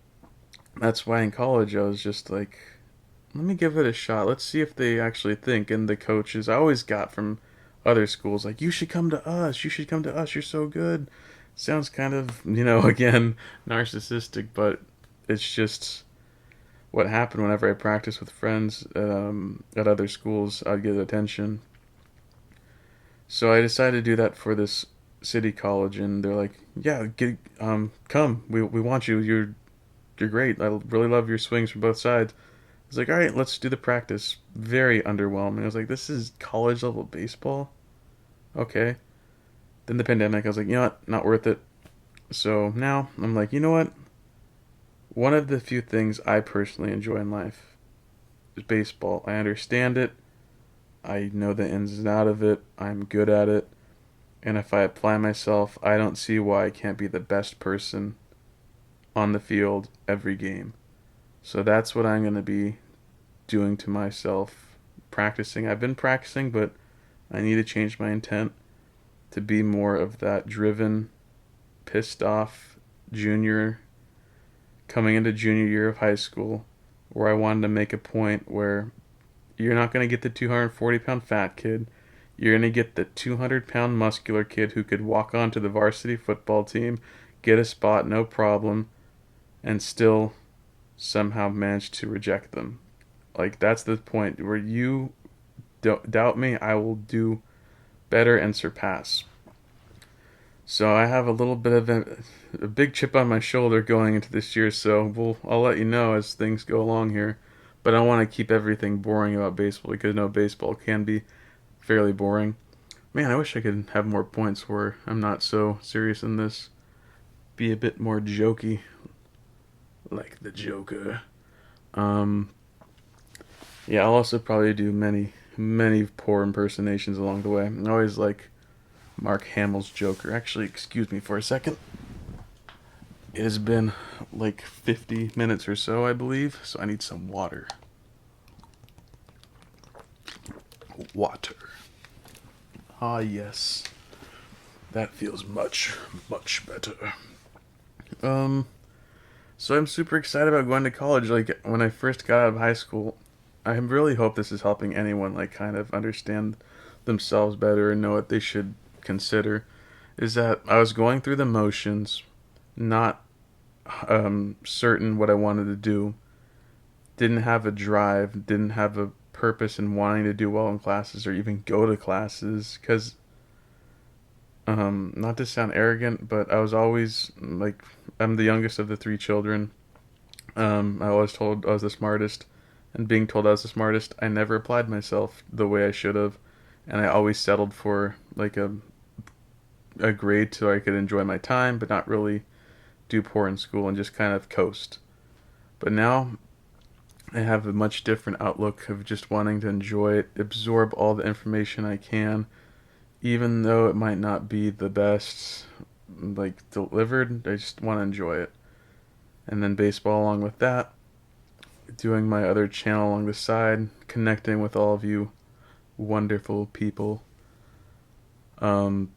[SPEAKER 1] that's why in college I was just like, let me give it a shot. Let's see if they actually think. And the coaches I always got from other schools, like, you should come to us. You should come to us. You're so good. Sounds kind of, again, narcissistic, but it's just what happened whenever I practiced with friends at other schools. I'd get attention. So I decided to do that for this city college, and they're like, "Yeah, come. We want you. You're great. I really love your swings from both sides." I was like, "All right, let's do the practice." Very underwhelming. I was like, "This is college level baseball." Okay. Then the pandemic. I was like, "You know what? Not worth it." So now I'm like, you know what? One of the few things I personally enjoy in life is baseball. I understand it. I know the ins and outs of it. I'm good at it. And if I apply myself, I don't see why I can't be the best person on the field every game. So that's what I'm going to be doing to myself. Practicing. I've been practicing, but I need to change my intent to be more of that driven, pissed off junior coming into junior year of high school where I wanted to make a point where you're not going to get the 240-pound fat kid. You're going to get the 200-pound muscular kid who could walk onto the varsity football team, get a spot, no problem, and still somehow manage to reject them. Like, that's the point where you don't doubt me, I will do better and surpass. So I have a little bit of a big chip on my shoulder going into this year, so I'll let you know as things go along here. But I don't want to keep everything boring about baseball because no, baseball can be fairly boring. Man, I wish I could have more points where I'm not so serious in this. Be a bit more jokey, like the Joker. Um, yeah, I'll also probably do many poor impersonations along the way. I always like Mark Hamill's Joker. Actually, excuse me for a second. It has been like 50 minutes or so, I believe, so I need some water. Water. Ah, yes. That feels much better. Um, so I'm super excited about going to college. Like, when I first got out of high school, I really hope this is helping anyone, like, kind of understand themselves better and know what they should consider. Is that I was going through the motions, not certain what I wanted to do, didn't have a drive, didn't have a purpose in wanting to do well in classes or even go to classes. Because, not to sound arrogant, but I was always like, I'm the youngest of the three children. I was told I was the smartest, and being told I was the smartest, I never applied myself the way I should have, and I always settled for like a grade so I could enjoy my time, but not really do poor in school and just kind of coast. But now I have a much different outlook of just wanting to enjoy it, absorb all the information I can, even though it might not be the best, like, delivered. I just want to enjoy it. and then baseball along with that, doing my other channel along the side, connecting with all of you wonderful people. Um,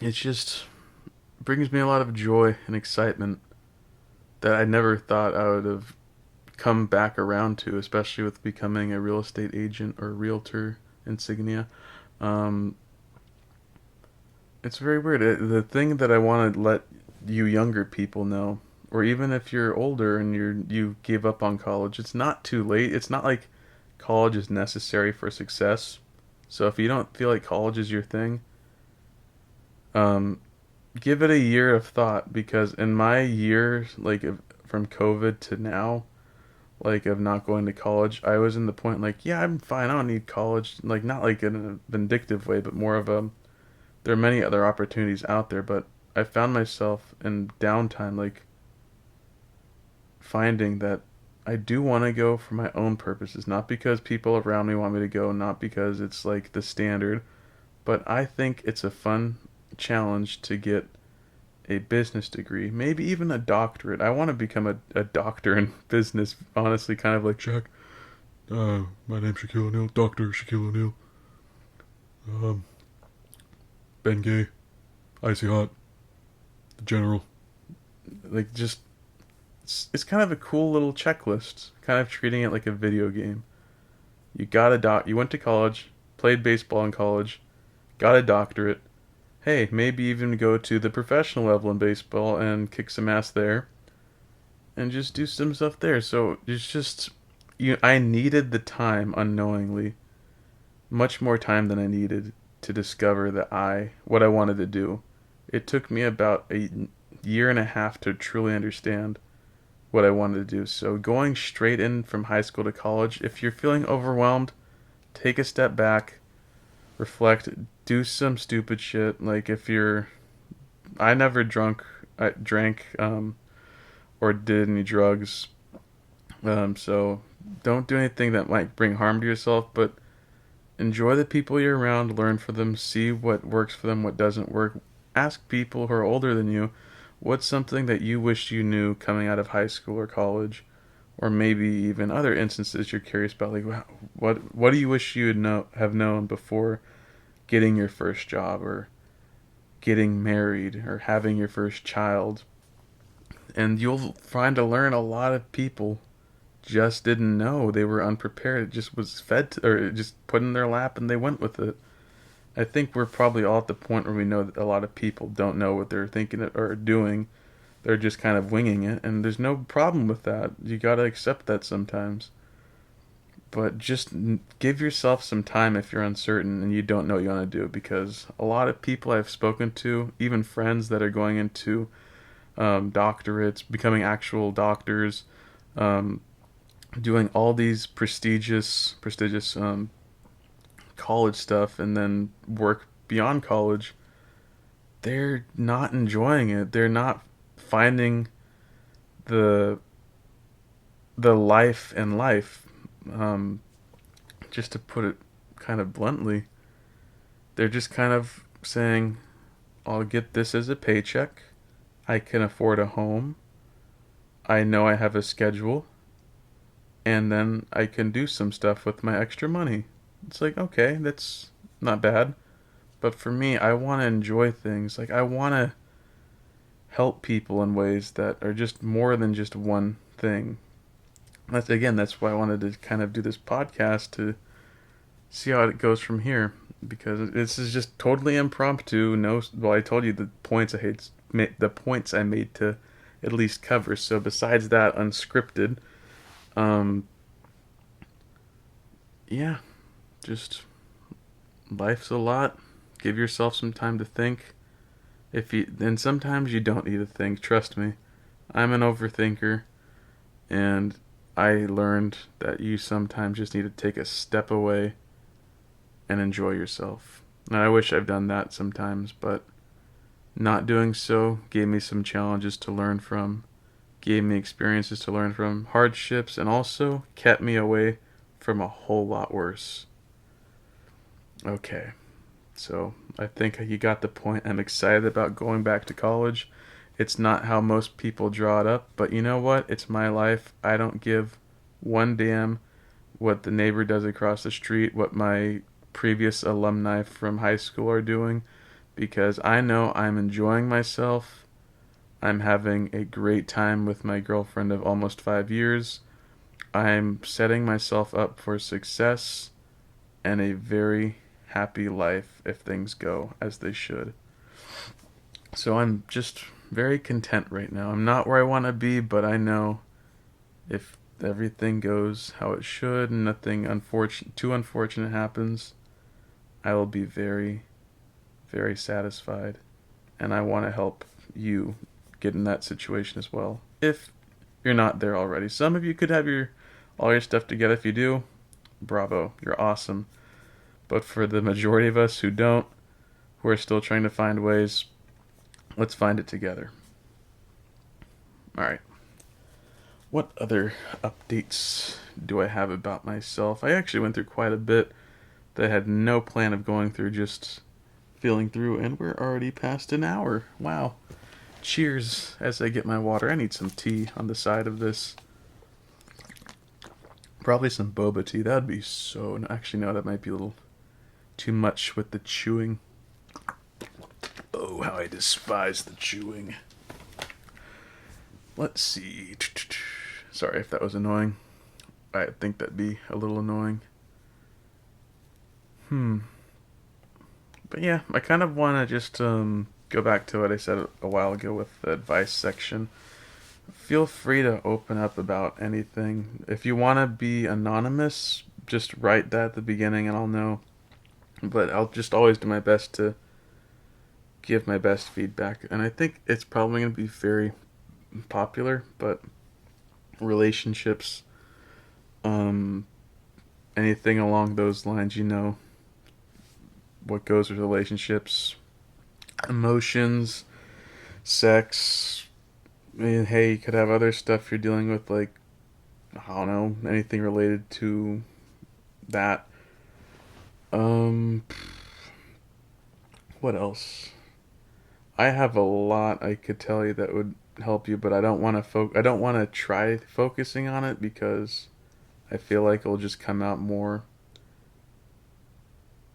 [SPEAKER 1] it just brings me a lot of joy and excitement that I never thought I would have come back around to, especially with becoming a real estate agent or realtor insignia. Um, it's very weird. The thing that I want to let you younger people know, or even if you're older and you gave up on college, it's not too late. It's not like college is necessary for success. So if you don't feel like college is your thing, um, give it a year of thought, because in my year, like from COVID to now, like of not going to college, I was in the point like, yeah, I'm fine. I don't need college. Like not like in a vindictive way, but more of a there are many other opportunities out there. But I found myself in downtime, like finding that I do want to go for my own purposes, not because people around me want me to go, not because it's like the standard, but I think it's a fun challenge to get a business degree, maybe even a doctorate. I want to become a doctor in business, honestly, kind of like Jack. My name's Shaquille O'Neal, Dr. Shaquille O'Neal. Um, Ben Gay, Icy Hot, the General. Like, just, it's kind of a cool little checklist, kind of treating it like a video game. You went to college, played baseball in college, got a doctorate. Hey, maybe even go to the professional level in baseball and kick some ass there, and just do some stuff there. So it's just I needed the time unknowingly, much more time than I needed to discover what I wanted to do. It took me about a year and a half to truly understand what I wanted to do. So going straight in from high school to college, if you're feeling overwhelmed, take a step back, reflect, do some stupid shit. Like if you're I drank or did any drugs. So don't do anything that might bring harm to yourself, but enjoy the people you're around, learn from them, see what works for them, what doesn't work. Ask people who are older than you, what's something that you wish you knew coming out of high school or college, or maybe even other instances you're curious about, like what do you wish you would have known before getting your first job or getting married or having your first child. And you'll find to learn a lot of people just didn't know, they were unprepared. It just was or it just put in their lap and they went with it. I think we're probably all at the point where we know that a lot of people don't know what they're thinking or doing. They're just kind of winging it, and there's no problem with that. You gotta accept that sometimes. But just give yourself some time if you're uncertain and you don't know what you want to do, because a lot of people I've spoken to, even friends that are going into doctorates, becoming actual doctors, um, doing all these prestigious college stuff, and then work beyond college, they're not enjoying it. They're not finding the life in life. Um, just to put it kind of bluntly, they're just kind of saying, I'll get this as a paycheck. I can afford a home. I know I have a schedule. And then I can do some stuff with my extra money. It's like, okay, that's not bad. But for me, I want to enjoy things. Like, I want to help people in ways that are just more than just one thing. That's why I wanted to kind of do this podcast, to see how it goes from here, because this is just totally impromptu. No, well, I told you the points I made to at least cover. So besides that, unscripted. Um, yeah, just life's a lot. Give yourself some time to think. And sometimes you don't need to think. Trust me, I'm an overthinker, and I learned that you sometimes just need to take a step away and enjoy yourself. And I wish I've done that sometimes, but not doing so gave me some challenges to learn from, gave me experiences to learn from, hardships, and also kept me away from a whole lot worse. Okay, so I think you got the point. I'm excited about going back to college. It's not how most people draw it up, but you know what? It's my life. I don't give one damn what the neighbor does across the street, what my previous alumni from high school are doing, because I know I'm enjoying myself. I'm having a great time with my girlfriend of almost 5 years. I'm setting myself up for success and a very happy life if things go as they should. So I'm just very content right now. I'm not where I want to be, but I know if everything goes how it should and nothing too unfortunate happens, I will be very, very satisfied. And I want to help you get in that situation as well. If you're not there already. Some of you could have all your stuff together. If you do, bravo, you're awesome. But for the majority of us who don't, who are still trying to find ways, let's find it together. Alright. What other updates do I have about myself? I actually went through quite a bit that I had no plan of going through, just feeling through, and we're already past an hour. Wow. Cheers as I get my water. I need some tea on the side of this. Probably some boba tea. That would be so... Actually, no, that might be a little too much with the chewing. Oh, how I despise the chewing. Let's see. Sorry if that was annoying. I think that'd be a little annoying. But yeah, I kind of want to just go back to what I said a while ago with the advice section. Feel free to open up about anything. If you want to be anonymous, just write that at the beginning and I'll know. But I'll just always do my best to give my best feedback. And I think it's probably going to be very popular, but relationships, anything along those lines, what goes with relationships, emotions, sex. I mean, hey, you could have other stuff you're dealing with, like, I don't know, anything related to that. What else? I have a lot I could tell you that would help you, but I don't want to I don't want to try focusing on it because I feel like it'll just come out more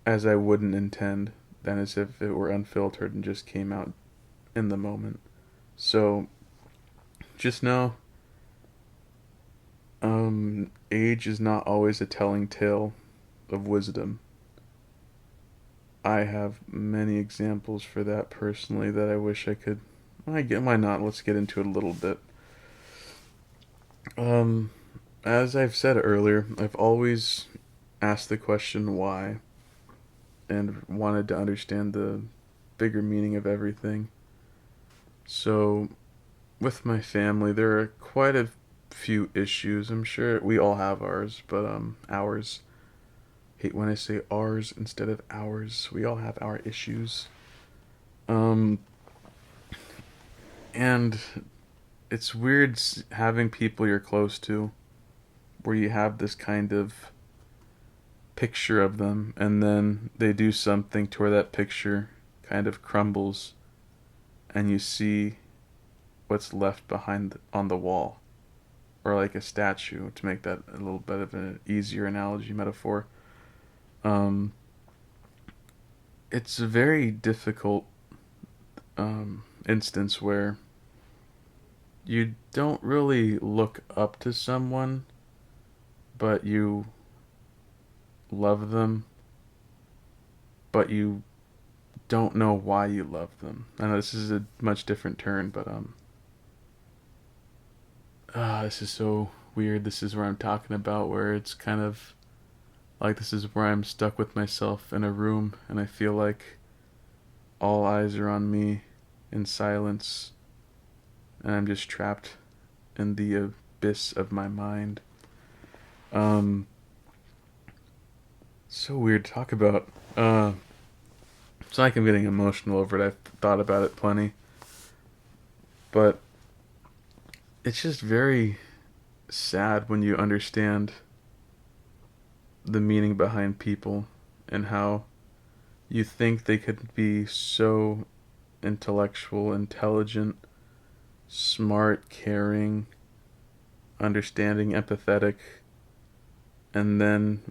[SPEAKER 1] as I wouldn't intend than as if it were unfiltered and just came out in the moment. So just know age is not always a telling tale of wisdom. I have many examples for that personally that I wish I could. Why not? Let's get into it a little bit. As I've said earlier, I've always asked the question why and wanted to understand the bigger meaning of everything. So, with my family, there are quite a few issues. I'm sure we all have ours, but ours. Hate when I say ours instead of ours. We all have our issues. And it's weird having people you're close to where you have this kind of picture of them and then they do something to where that picture kind of crumbles and you see what's left behind on the wall, or like a statue, to make that a little bit of an easier analogy metaphor. It's a very difficult instance where you don't really look up to someone, but you love them, but you don't know why you love them. I know this is a much different turn, but this is so weird. This is where I'm talking about where it's kind of like this is where I'm stuck with myself in a room and I feel like all eyes are on me in silence and I'm just trapped in the abyss of my mind. So weird to talk about. It's like I'm getting emotional over it. I've thought about it plenty. But it's just very sad when you understand the meaning behind people and how you think they could be so intellectual, intelligent, smart, caring, understanding, empathetic, and then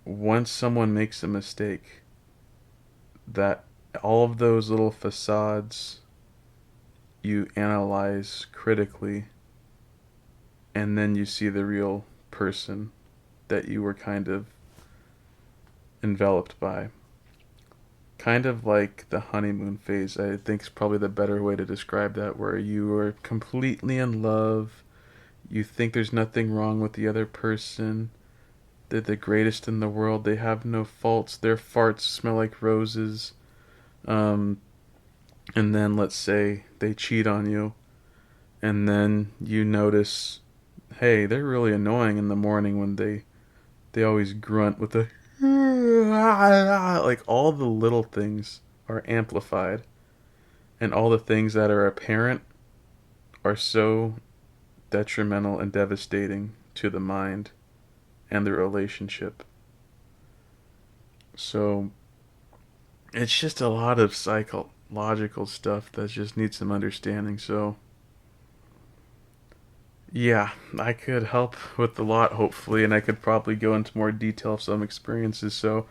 [SPEAKER 1] once someone makes a mistake, that all of those little facades you analyze critically, and then you see the real person that you were kind of enveloped by. Kind of like the honeymoon phase, I think is probably the better way to describe that, where you are completely in love, you think there's nothing wrong with the other person, they're the greatest in the world, they have no faults, their farts smell like roses, um, and then let's say they cheat on you, and then you notice, hey, they're really annoying in the morning when they always grunt with the like all the little things are amplified, and all the things that are apparent are so detrimental and devastating to the mind and the relationship. So it's just a lot of psychological stuff that just needs some understanding. So yeah, I could help with a lot, hopefully, and I could probably go into more detail of some experiences. So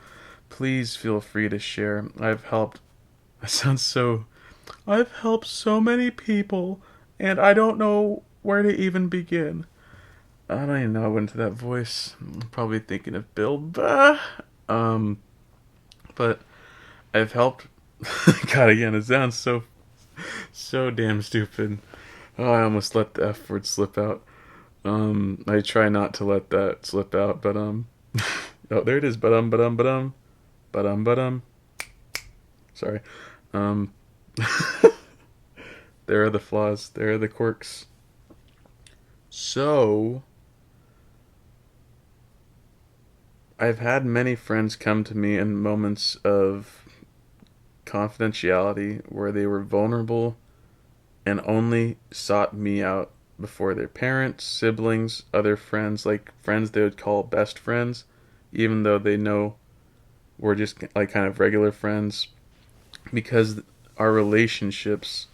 [SPEAKER 1] please feel free to share. I've helped. That sounds so. I've helped so many people, and I don't know where to even begin. I don't even know I went into that voice. I'm probably thinking of Bill Burr. Um, but I've helped. God, again, it sounds so damn stupid. Oh, I almost let the F word slip out. I try not to let that slip out, but oh, there it is. But Sorry. Um, there are the flaws. There are the quirks. So, I've had many friends come to me in moments of confidentiality where they were vulnerable and only sought me out before their parents, siblings, other friends, like friends they would call best friends, even though they know we're just like kind of regular friends, because our relationships,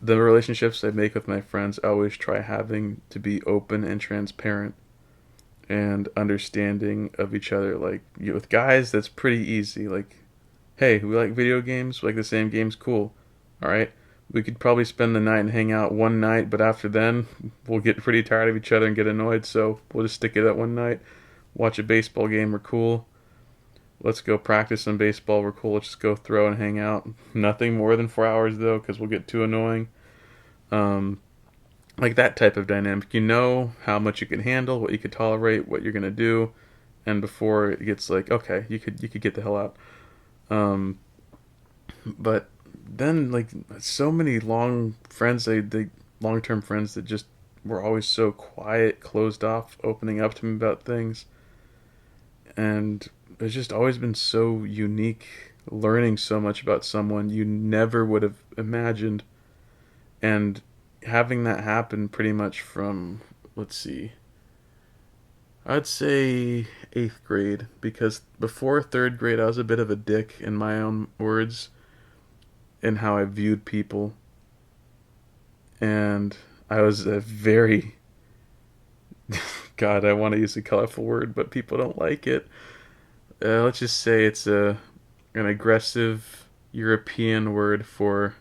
[SPEAKER 1] the relationships I make with my friends, I always try having to be open and transparent and understanding of each other. Like with guys, that's pretty easy. Like, hey, we like video games, we like the same games, cool. All right, we could probably spend the night and hang out one night, but after then, we'll get pretty tired of each other and get annoyed. So we'll just stick it at one night. Watch a baseball game, we're cool. Let's go practice some baseball, we're cool. Let's just go throw and hang out. Nothing more than 4 hours though, because we'll get too annoying. Um, like that type of dynamic. You know how much you can handle, what you could tolerate, what you're gonna do, and before it gets like, okay, you could get the hell out. Um, but then like so many long friends, they long term friends that just were always so quiet, closed off, opening up to me about things, and it's just always been so unique, learning so much about someone you never would have imagined, and having that happen pretty much from, let's see, I'd say 8th grade, because before 3rd grade I was a bit of a dick in my own words in how I viewed people, and I was a very God, I want to use a colorful word, but people don't like it. Let's just say it's an aggressive European word for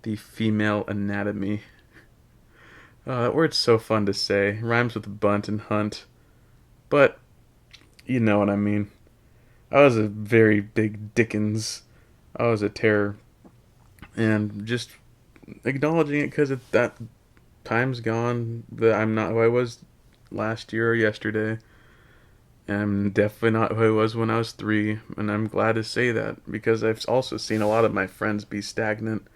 [SPEAKER 1] the female anatomy. That word's so fun to say. Rhymes with bunt and hunt. But you know what I mean. I was a very big Dickens. I was a terror. And just acknowledging it because that time's gone. That I'm not who I was last year or yesterday. And I'm definitely not who I was when I was 3. And I'm glad to say that because I've also seen a lot of my friends be stagnant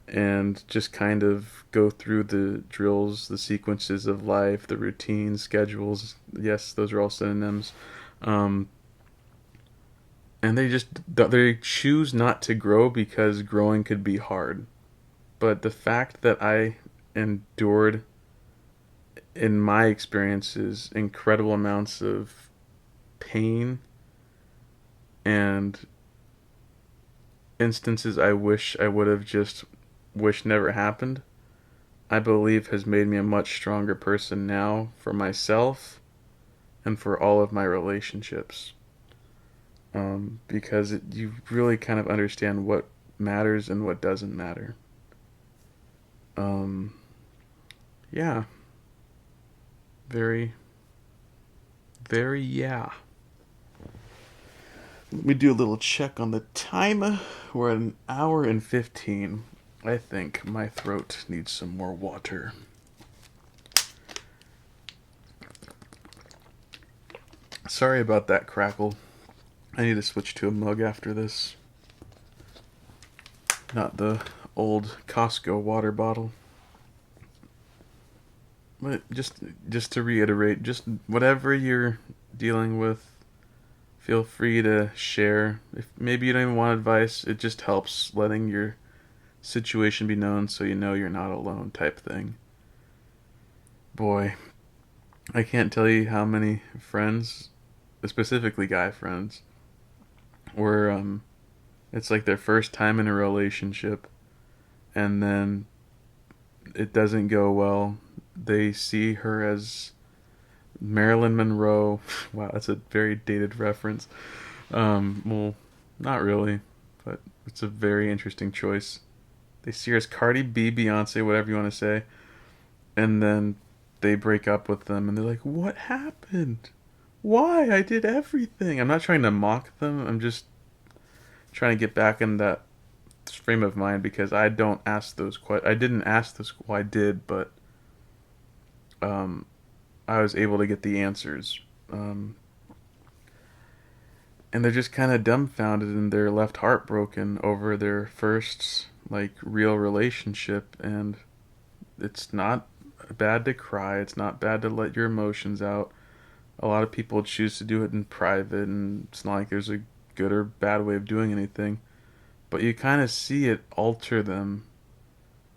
[SPEAKER 1] and just kind of go through the drills, the sequences of life, the routines, schedules. Yes, those are all synonyms. Um, and they choose not to grow because growing could be hard. But the fact that I endured, in my experiences, incredible amounts of pain and instances I wish I would have just wished never happened, I believe has made me a much stronger person now for myself and for all of my relationships. Because you really kind of understand what matters and what doesn't matter. Um, yeah, very, very, yeah. Let me do a little check on the timer. We're at an hour and 15. I think my throat needs some more water. Sorry about that crackle. I need to switch to a mug after this. Not the old Costco water bottle. But just to reiterate, just whatever you're dealing with, feel free to share. If maybe you don't even want advice, it just helps letting your situation be known so you know you're not alone type thing. Boy, I can't tell you how many friends, specifically guy friends, where it's like their first time in a relationship and then it doesn't go well. They see her as Marilyn Monroe. Wow, that's a very dated reference. Well, not really, but it's a very interesting choice. They see her as Cardi B, Beyonce, whatever you want to say, and then they break up with them, and they're like, "What happened? Why? I did everything." I'm not trying to mock them. I'm just trying to get back in that frame of mind because I don't ask those questions. I didn't ask this. Well, I did, but um, I was able to get the answers. Um, and they're just kind of dumbfounded and they're left heartbroken over their first like real relationship. And it's not bad to cry. It's not bad to let your emotions out. A lot of people choose to do it in private, and it's not like there's a good or bad way of doing anything. But you kind of see it alter them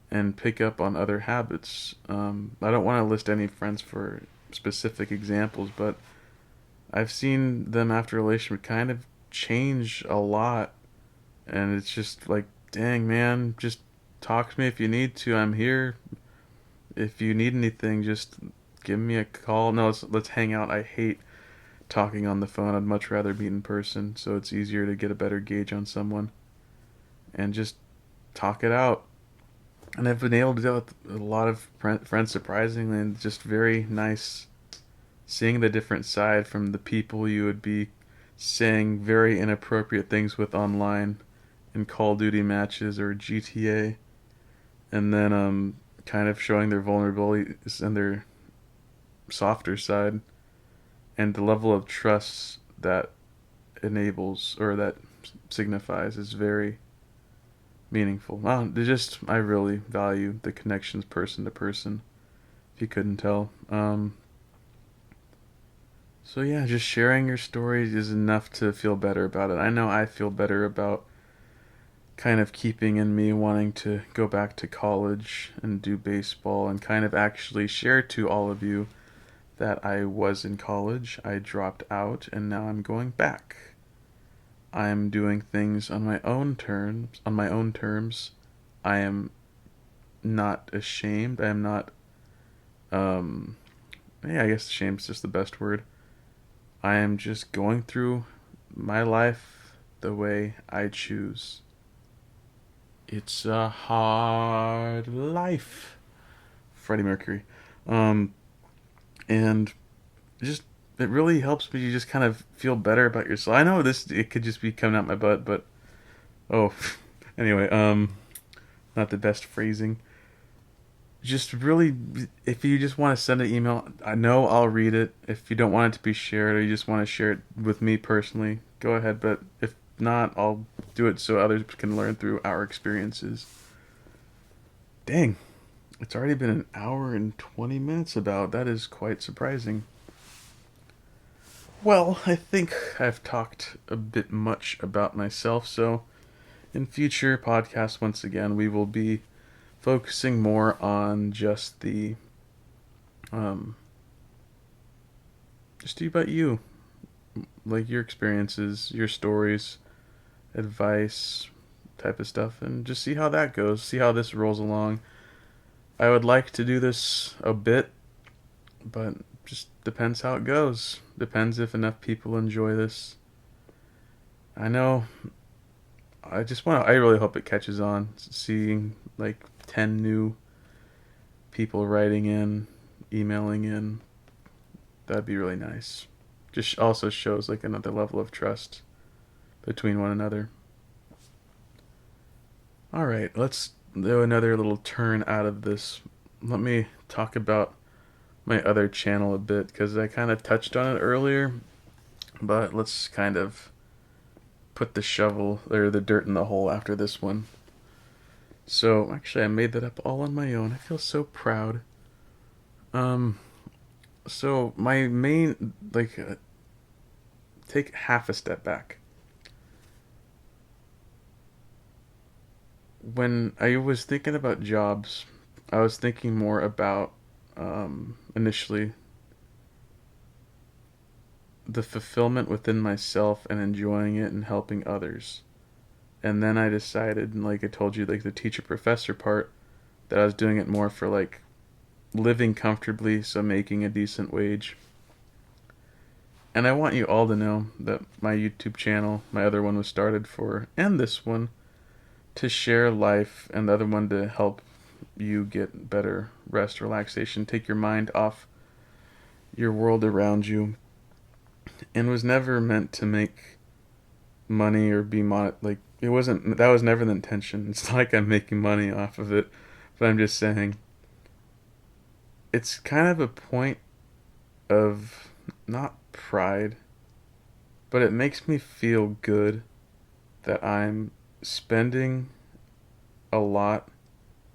[SPEAKER 1] and pick up on other habits. I don't want to list any friends for specific examples, but I've seen them after a relationship kind of change a lot, and it's just like, dang man, just talk to me if you need to. I'm here. If you need anything, just give me a call. No, let's hang out. I hate talking on the phone. I'd much rather meet in person, so it's easier to get a better gauge on someone and just talk it out. And I've been able to deal with a lot of friends surprisingly, and just very nice seeing the different side from the people you would be saying very inappropriate things with online in Call of Duty matches or GTA, and then kind of showing their vulnerabilities and their softer side, and the level of trust that enables or that signifies is very meaningful. I really value the connections person to person. If you couldn't tell, so yeah, just sharing your stories is enough to feel better about it. I know I feel better about kind of keeping in me wanting to go back to college and do baseball and kind of actually share to all of you that I was in college. I dropped out and now I'm going back. I'm doing things on my own terms. I am not ashamed. I am not yeah, I guess ashamed is just the best word. I am just going through my life the way I choose. It's a hard life. Freddie Mercury. Um, and just it really helps me just kind of feel better about yourself. I know it could just be coming out my butt, but oh, anyway, not the best phrasing. Just really, if you just want to send an email, I know I'll read it. If you don't want it to be shared or you just want to share it with me personally, go ahead. But if not, I'll do it so others can learn through our experiences. Dang, it's already been an hour and 20 minutes about. That is quite surprising. Well, I think I've talked a bit much about myself, so in future podcasts, once again, we will be focusing more on um, just about you, like your experiences, your stories, advice, type of stuff, and just see how that goes. See how this rolls along. I would like to do this a bit, but just depends how it goes. Depends if enough people enjoy this. I know. I really hope it catches on. Seeing like 10 new people writing in, emailing in, that'd be really nice. Just also shows like another level of trust between one another. All right, let's do another little turn out of this. Let me talk about my other channel a bit because I kind of touched on it earlier, but let's kind of put the shovel or the dirt in the hole after this one. So actually, I made that up all on my own. I feel so proud. Um, so my main take half a step back. When I was thinking about jobs, I was thinking more about initially the fulfillment within myself and enjoying it and helping others. And then I decided, like I told you, like the teacher professor part, that I was doing it more for like living comfortably, so making a decent wage. And I want you all to know that my YouTube channel, my other one was started for, and this one, to share life, and the other one to help you get better rest, relaxation, take your mind off your world around you, and was never meant to make money or be like it wasn't, that was never the intention. It's not like I'm making money off of it, but I'm just saying it's kind of a point of not pride, but it makes me feel good that I'm spending a lot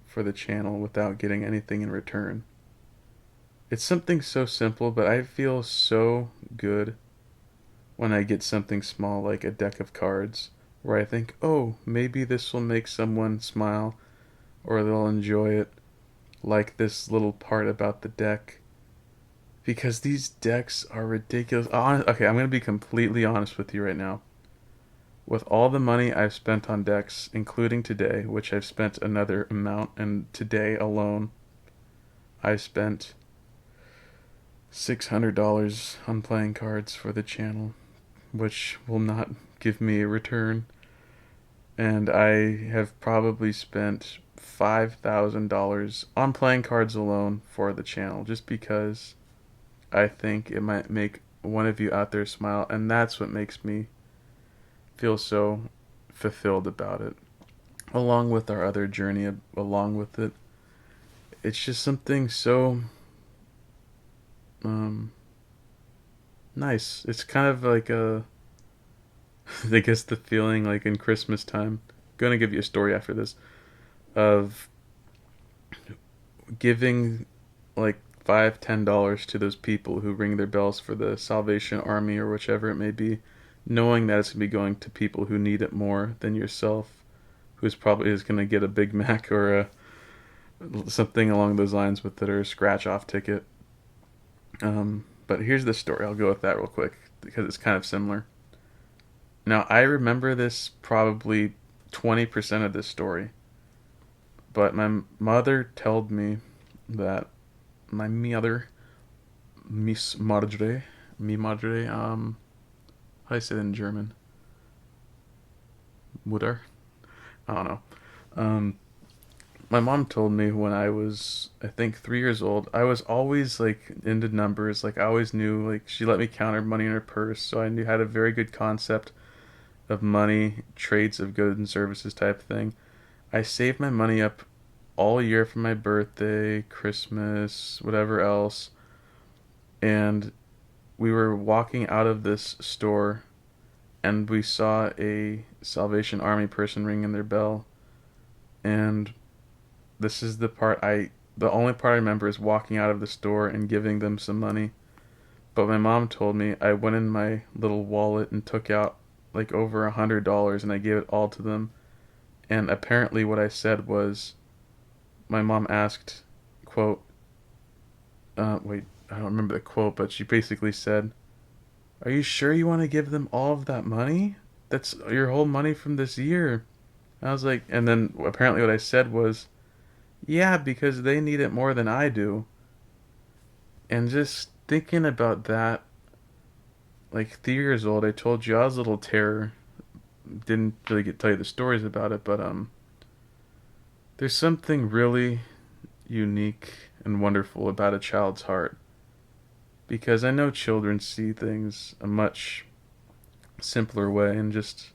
[SPEAKER 1] for the channel without getting anything in return. It's something so simple, but I feel so good when I get something small like a deck of cards where I think, oh, maybe this will make someone smile or they'll enjoy it, like this little part about the deck. Because these decks are ridiculous. Okay, I'm going to be completely honest with you right now. With all the money I've spent on decks, including today, which I've spent another amount, and today alone, I spent $600 on playing cards for the channel, which will not give me a return. And I have probably spent $5,000 on playing cards alone for the channel, just because I think it might make one of you out there smile, and that's what makes me feel so fulfilled about it. Along with our other journey, along with it, it's just something so um, nice. It's kind of like I guess the feeling like in Christmas time. I'm gonna give you a story after this of giving like $5, $10 to those people who ring their bells for the Salvation Army or whichever it may be, knowing that it's gonna be going to people who need it more than yourself, who's probably is gonna get a Big Mac or something along those lines with it, or a scratch off ticket. But here's the story. I'll go with that real quick because it's kind of similar. Now I remember this probably 20% of this story, but my mother told me that my mother, Miss Marjorie, mi Marjorie, how do I say it in German? Mutter? I don't know. My mom told me when I was, I think, 3 years old, I was always like into numbers. Like I always knew, like she let me count her money in her purse, so I knew had a very good concept of money, trades of goods and services type thing. I saved my money up all year for my birthday, Christmas, whatever else. And we were walking out of this store and we saw a Salvation Army person ringing their bell. And this is the only part I remember is walking out of the store and giving them some money. But my mom told me I went in my little wallet and took out like over $100 and I gave it all to them. And apparently what I said was, my mom asked, quote, wait, I don't remember the quote, but she basically said, "Are you sure you want to give them all of that money? That's your whole money from this year." And I was like, and then apparently what I said was, Yeah, because they need it more than I do. And just thinking about that, like 3 years old, I told you I was a little terror. Didn't really get to tell you the stories about it, but there's something really unique and wonderful about a child's heart. Because I know children see things a much simpler way, and just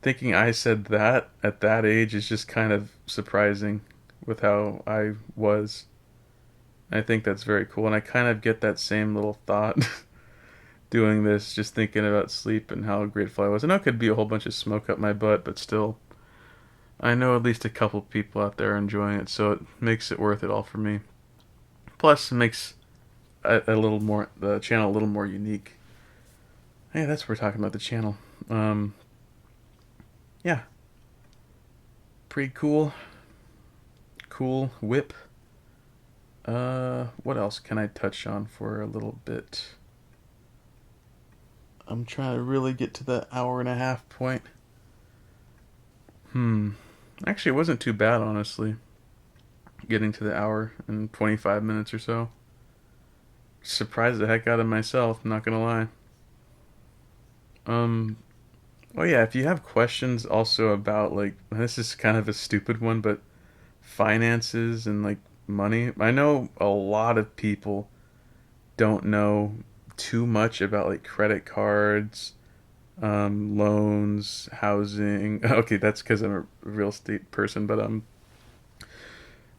[SPEAKER 1] thinking I said that at that age is just kind of surprising with how I was. I think that's very cool, and I kind of get that same little thought doing this, just thinking about sleep and how grateful I was. I know it could be a whole bunch of smoke up my butt, but still, I know at least a couple people out there are enjoying it, so it makes it worth it all for me. Plus, it makes a little more the channel a little more unique. Hey, that's what we're talking about the channel. Um, yeah, pretty cool. Cool whip. What else can I touch on for a little bit? I'm trying to really get to the hour and a half point. Hmm. Actually, it wasn't too bad, honestly. Getting to the hour and 25 minutes or so. Surprised the heck out of myself, I'm not gonna lie. Um, oh yeah, if you have questions also about, like, this is kind of a stupid one, but finances and, like, money. I know a lot of people don't know too much about, like, credit cards, loans, housing. Okay, that's because I'm a real estate person, but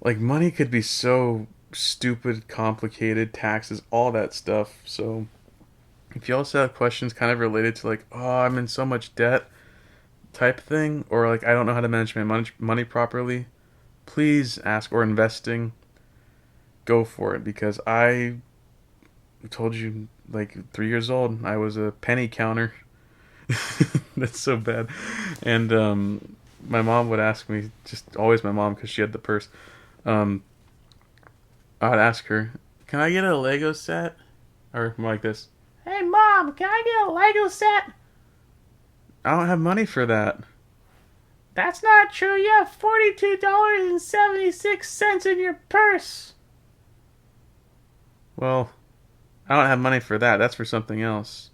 [SPEAKER 1] like money could be so stupid, complicated, taxes, all that stuff. So if you also have questions kind of related to like, oh, I'm in so much debt type thing, or like I don't know how to manage my money properly, please ask. Or investing, go for it because I told you like 3 years old, I was a penny counter. That's so bad. And my mom would ask me, just always my mom because she had the purse. Um, I'd ask her, "Can I get a Lego set?" Or more like this: "Hey mom, can I get a Lego set?" "I don't have money for that." "That's not true. You have $42.76 in your purse." "Well, I don't have money for that. That's for something else."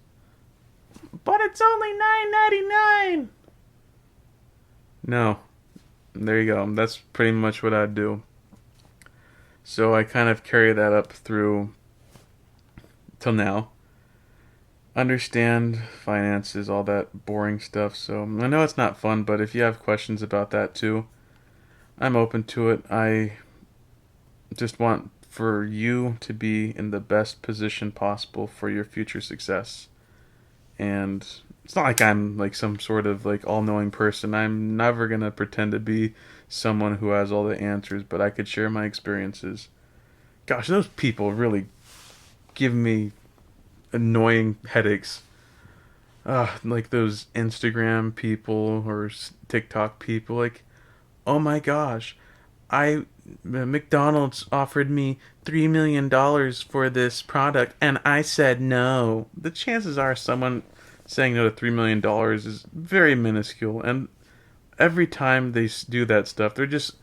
[SPEAKER 1] "But it's only $9.99." No, there you go. That's pretty much what I'd do. So I kind of carry that up through till now. Understand finances, all that boring stuff. So I know it's not fun, but if you have questions about that too, I'm open to it. I just want for you to be in the best position possible for your future success. And it's not like I'm like some sort of like all-knowing person. I'm never going to pretend to be someone who has all the answers, but I could share my experiences. Gosh, those people really give me annoying headaches. Like those Instagram people or TikTok people. Like, oh my gosh, I McDonald's offered me $3 million for this product, and I said no. The chances are someone saying no to $3 million is very minuscule, and every time they do that stuff, they're just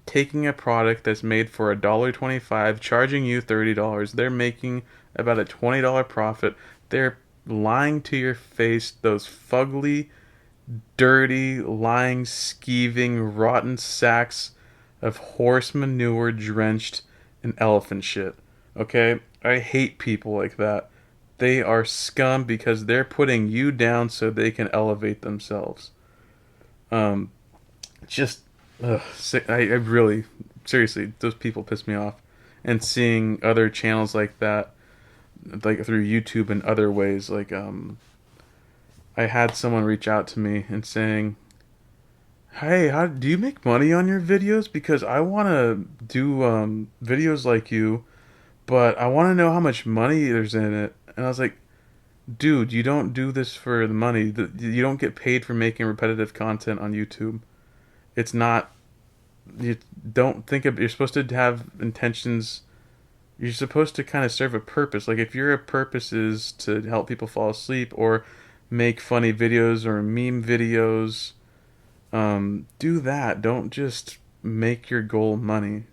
[SPEAKER 1] taking a product that's made for $1.25, charging you $30. They're making about a $20 profit. They're lying to your face, those fugly, dirty, lying, skeeving, rotten sacks of horse manure drenched in elephant shit. Okay? I hate people like that. They are scum because they're putting you down so they can elevate themselves. Um, just, ugh, I really, seriously, those people piss me off. And seeing other channels like that, like through YouTube and other ways, like, I had someone reach out to me and saying, "Hey, how do you make money on your videos? Because I want to do videos like you, but I want to know how much money there's in it." And I was like, "Dude, you don't do this for the money. You don't get paid for making repetitive content on YouTube. It's not. You don't think of. You're supposed to have intentions. You're supposed to kind of serve a purpose. Like if your purpose is to help people fall asleep or make funny videos or meme videos, do that. Don't just make your goal money.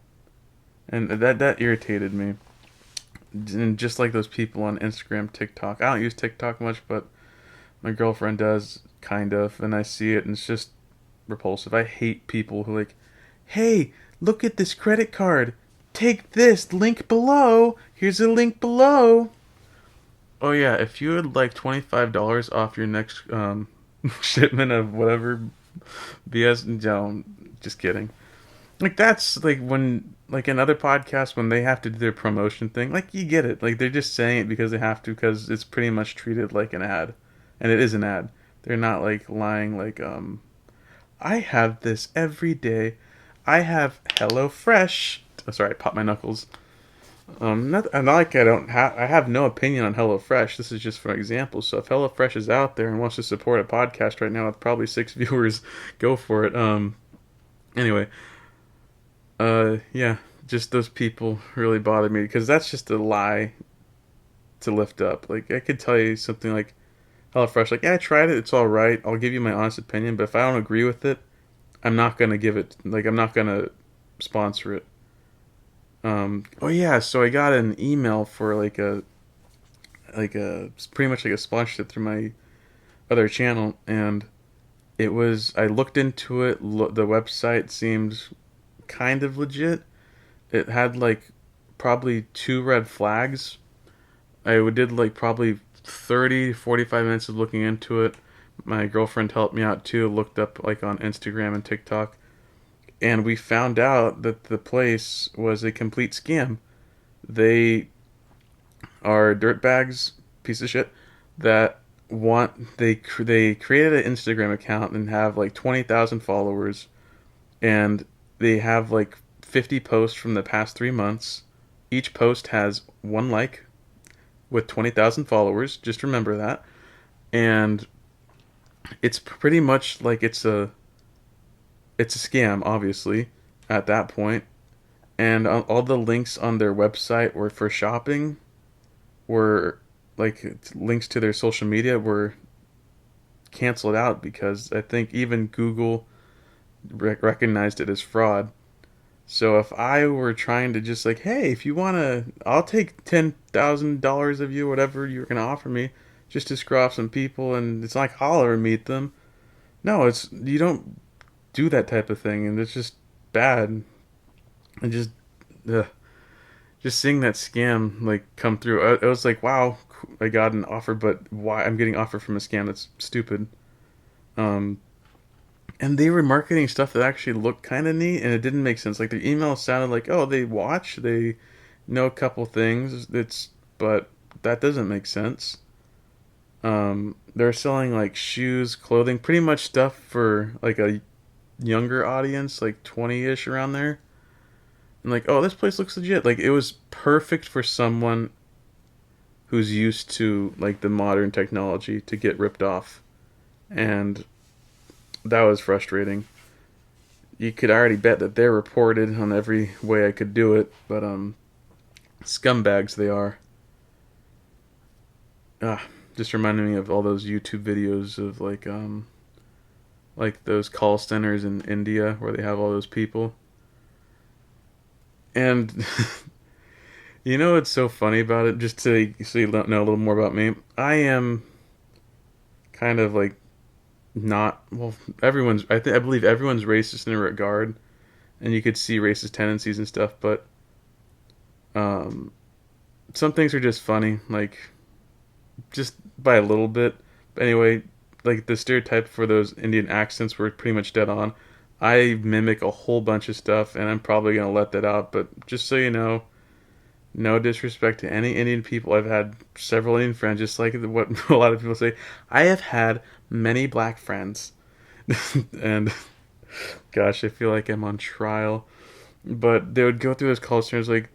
[SPEAKER 1] And that irritated me. And just like those people on Instagram, TikTok. I don't use TikTok much, but my girlfriend does, kind of, and I see it, and it's just repulsive. I hate people who like, hey, look at this credit card. Take this link below. Here's a link below. Oh yeah, if you would like $25 off your next shipment of whatever BS, no, just kidding. Like that's like when like in other podcasts when they have to do their promotion thing, like you get it. Like they're just saying it because they have to because it's pretty much treated like an ad. And it is an ad. They're not like lying like I have this every day. I have HelloFresh. Oh, sorry, I popped my knuckles. Not like I have no opinion on HelloFresh. This is just for example. So if HelloFresh is out there and wants to support a podcast right now with probably 6 viewers, go for it. Anyway, yeah, just those people really bother me because that's just a lie to lift up. Like I could tell you something like HelloFresh, like yeah, I tried it, it's all right. I'll give you my honest opinion, but if I don't agree with it, I'm not gonna give it. Like I'm not gonna sponsor it. Oh yeah, so I got an email for like a pretty much like a sponsorship through my other channel, and it was I looked into it. The website seemed kind of legit. It had like probably two red flags. I did like probably 30 45 minutes of looking into it. My girlfriend helped me out too, looked up like on Instagram and TikTok, and we found out that the place was a complete scam. They are dirtbags, piece of shit, that they created an Instagram account and have like 20,000 followers, and they have like 50 posts from the past 3 months. Each post has one like with 20,000 followers. Just remember that. And it's pretty much like it's a scam, obviously, at that point. And all the links on their website were for shopping, were like links to their social media were canceled out because I think even Google recognized it as fraud. So if I were trying to just like, hey, if you wanna, I'll take $10,000 of you, whatever you're gonna offer me, just to screw off some people, and it's not like I'll ever meet them. No, it's you don't do that type of thing, and it's just bad. And ugh, just seeing that scam like come through, I was like, wow, I got an offer, but why I'm getting offered from a scam? That's stupid. Um, and they were marketing stuff that actually looked kind of neat, and it didn't make sense. Like their email sounded like, oh, they watch, they know a couple things. But that doesn't make sense. They're selling like shoes, clothing, pretty much stuff for like a younger audience, like 20-ish around there. And like, oh, this place looks legit. Like it was perfect for someone who's used to like the modern technology to get ripped off. And that was frustrating. You could already bet that they're reported on every way I could do it, but scumbags they are. Ah, just reminded me of all those YouTube videos of like those call centers in India where they have all those people. And you know what's so funny about it? Just to so you know a little more about me, I am kind of like not well. Everyone's I believe everyone's racist in a regard, and you could see racist tendencies and stuff. But um, some things are just funny, like just by a little bit. But anyway, like the stereotype for those Indian accents were pretty much dead on. I mimic a whole bunch of stuff, and I'm probably gonna let that out. But just so you know, no disrespect to any Indian people. I've had several Indian friends, just like what a lot of people say. I have had many black friends, and gosh, I feel like I'm on trial. But they would go through those call centers like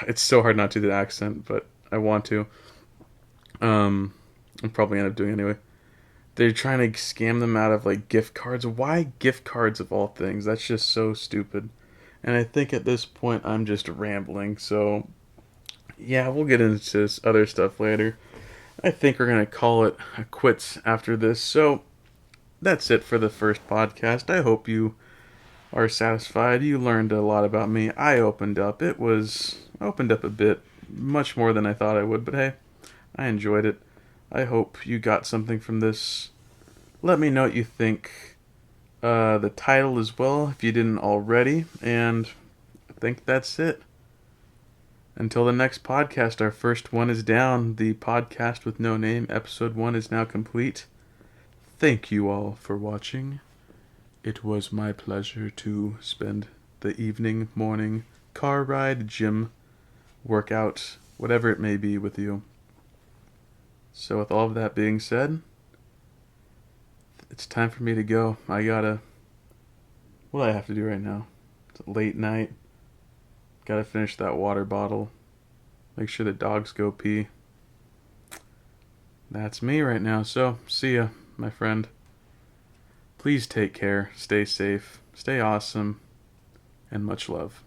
[SPEAKER 1] it's so hard not to do the accent, but I want to. I'm probably end up doing it anyway. They're trying to scam them out of like gift cards. Why gift cards of all things? That's just so stupid. And I think at this point I'm just rambling. So yeah, we'll get into this other stuff later. I think we're gonna call it quits after this. So that's it for the first podcast. I hope you are satisfied. You learned a lot about me. I opened up. Opened up a bit, much more than I thought I would, but hey, I enjoyed it. I hope you got something from this. Let me know what you think. The title as well, if you didn't already, and I think that's it. Until the next podcast, our first one is down. The podcast with no name, episode 1, is now complete. Thank you all for watching. It was my pleasure to spend the evening, morning, car ride, gym, workout, whatever it may be with you. So with all of that being said, it's time for me to go. What do I have to do right now? It's a late night. Gotta finish that water bottle. Make sure the dogs go pee. That's me right now, so see ya, my friend. Please take care, stay safe, stay awesome, and much love.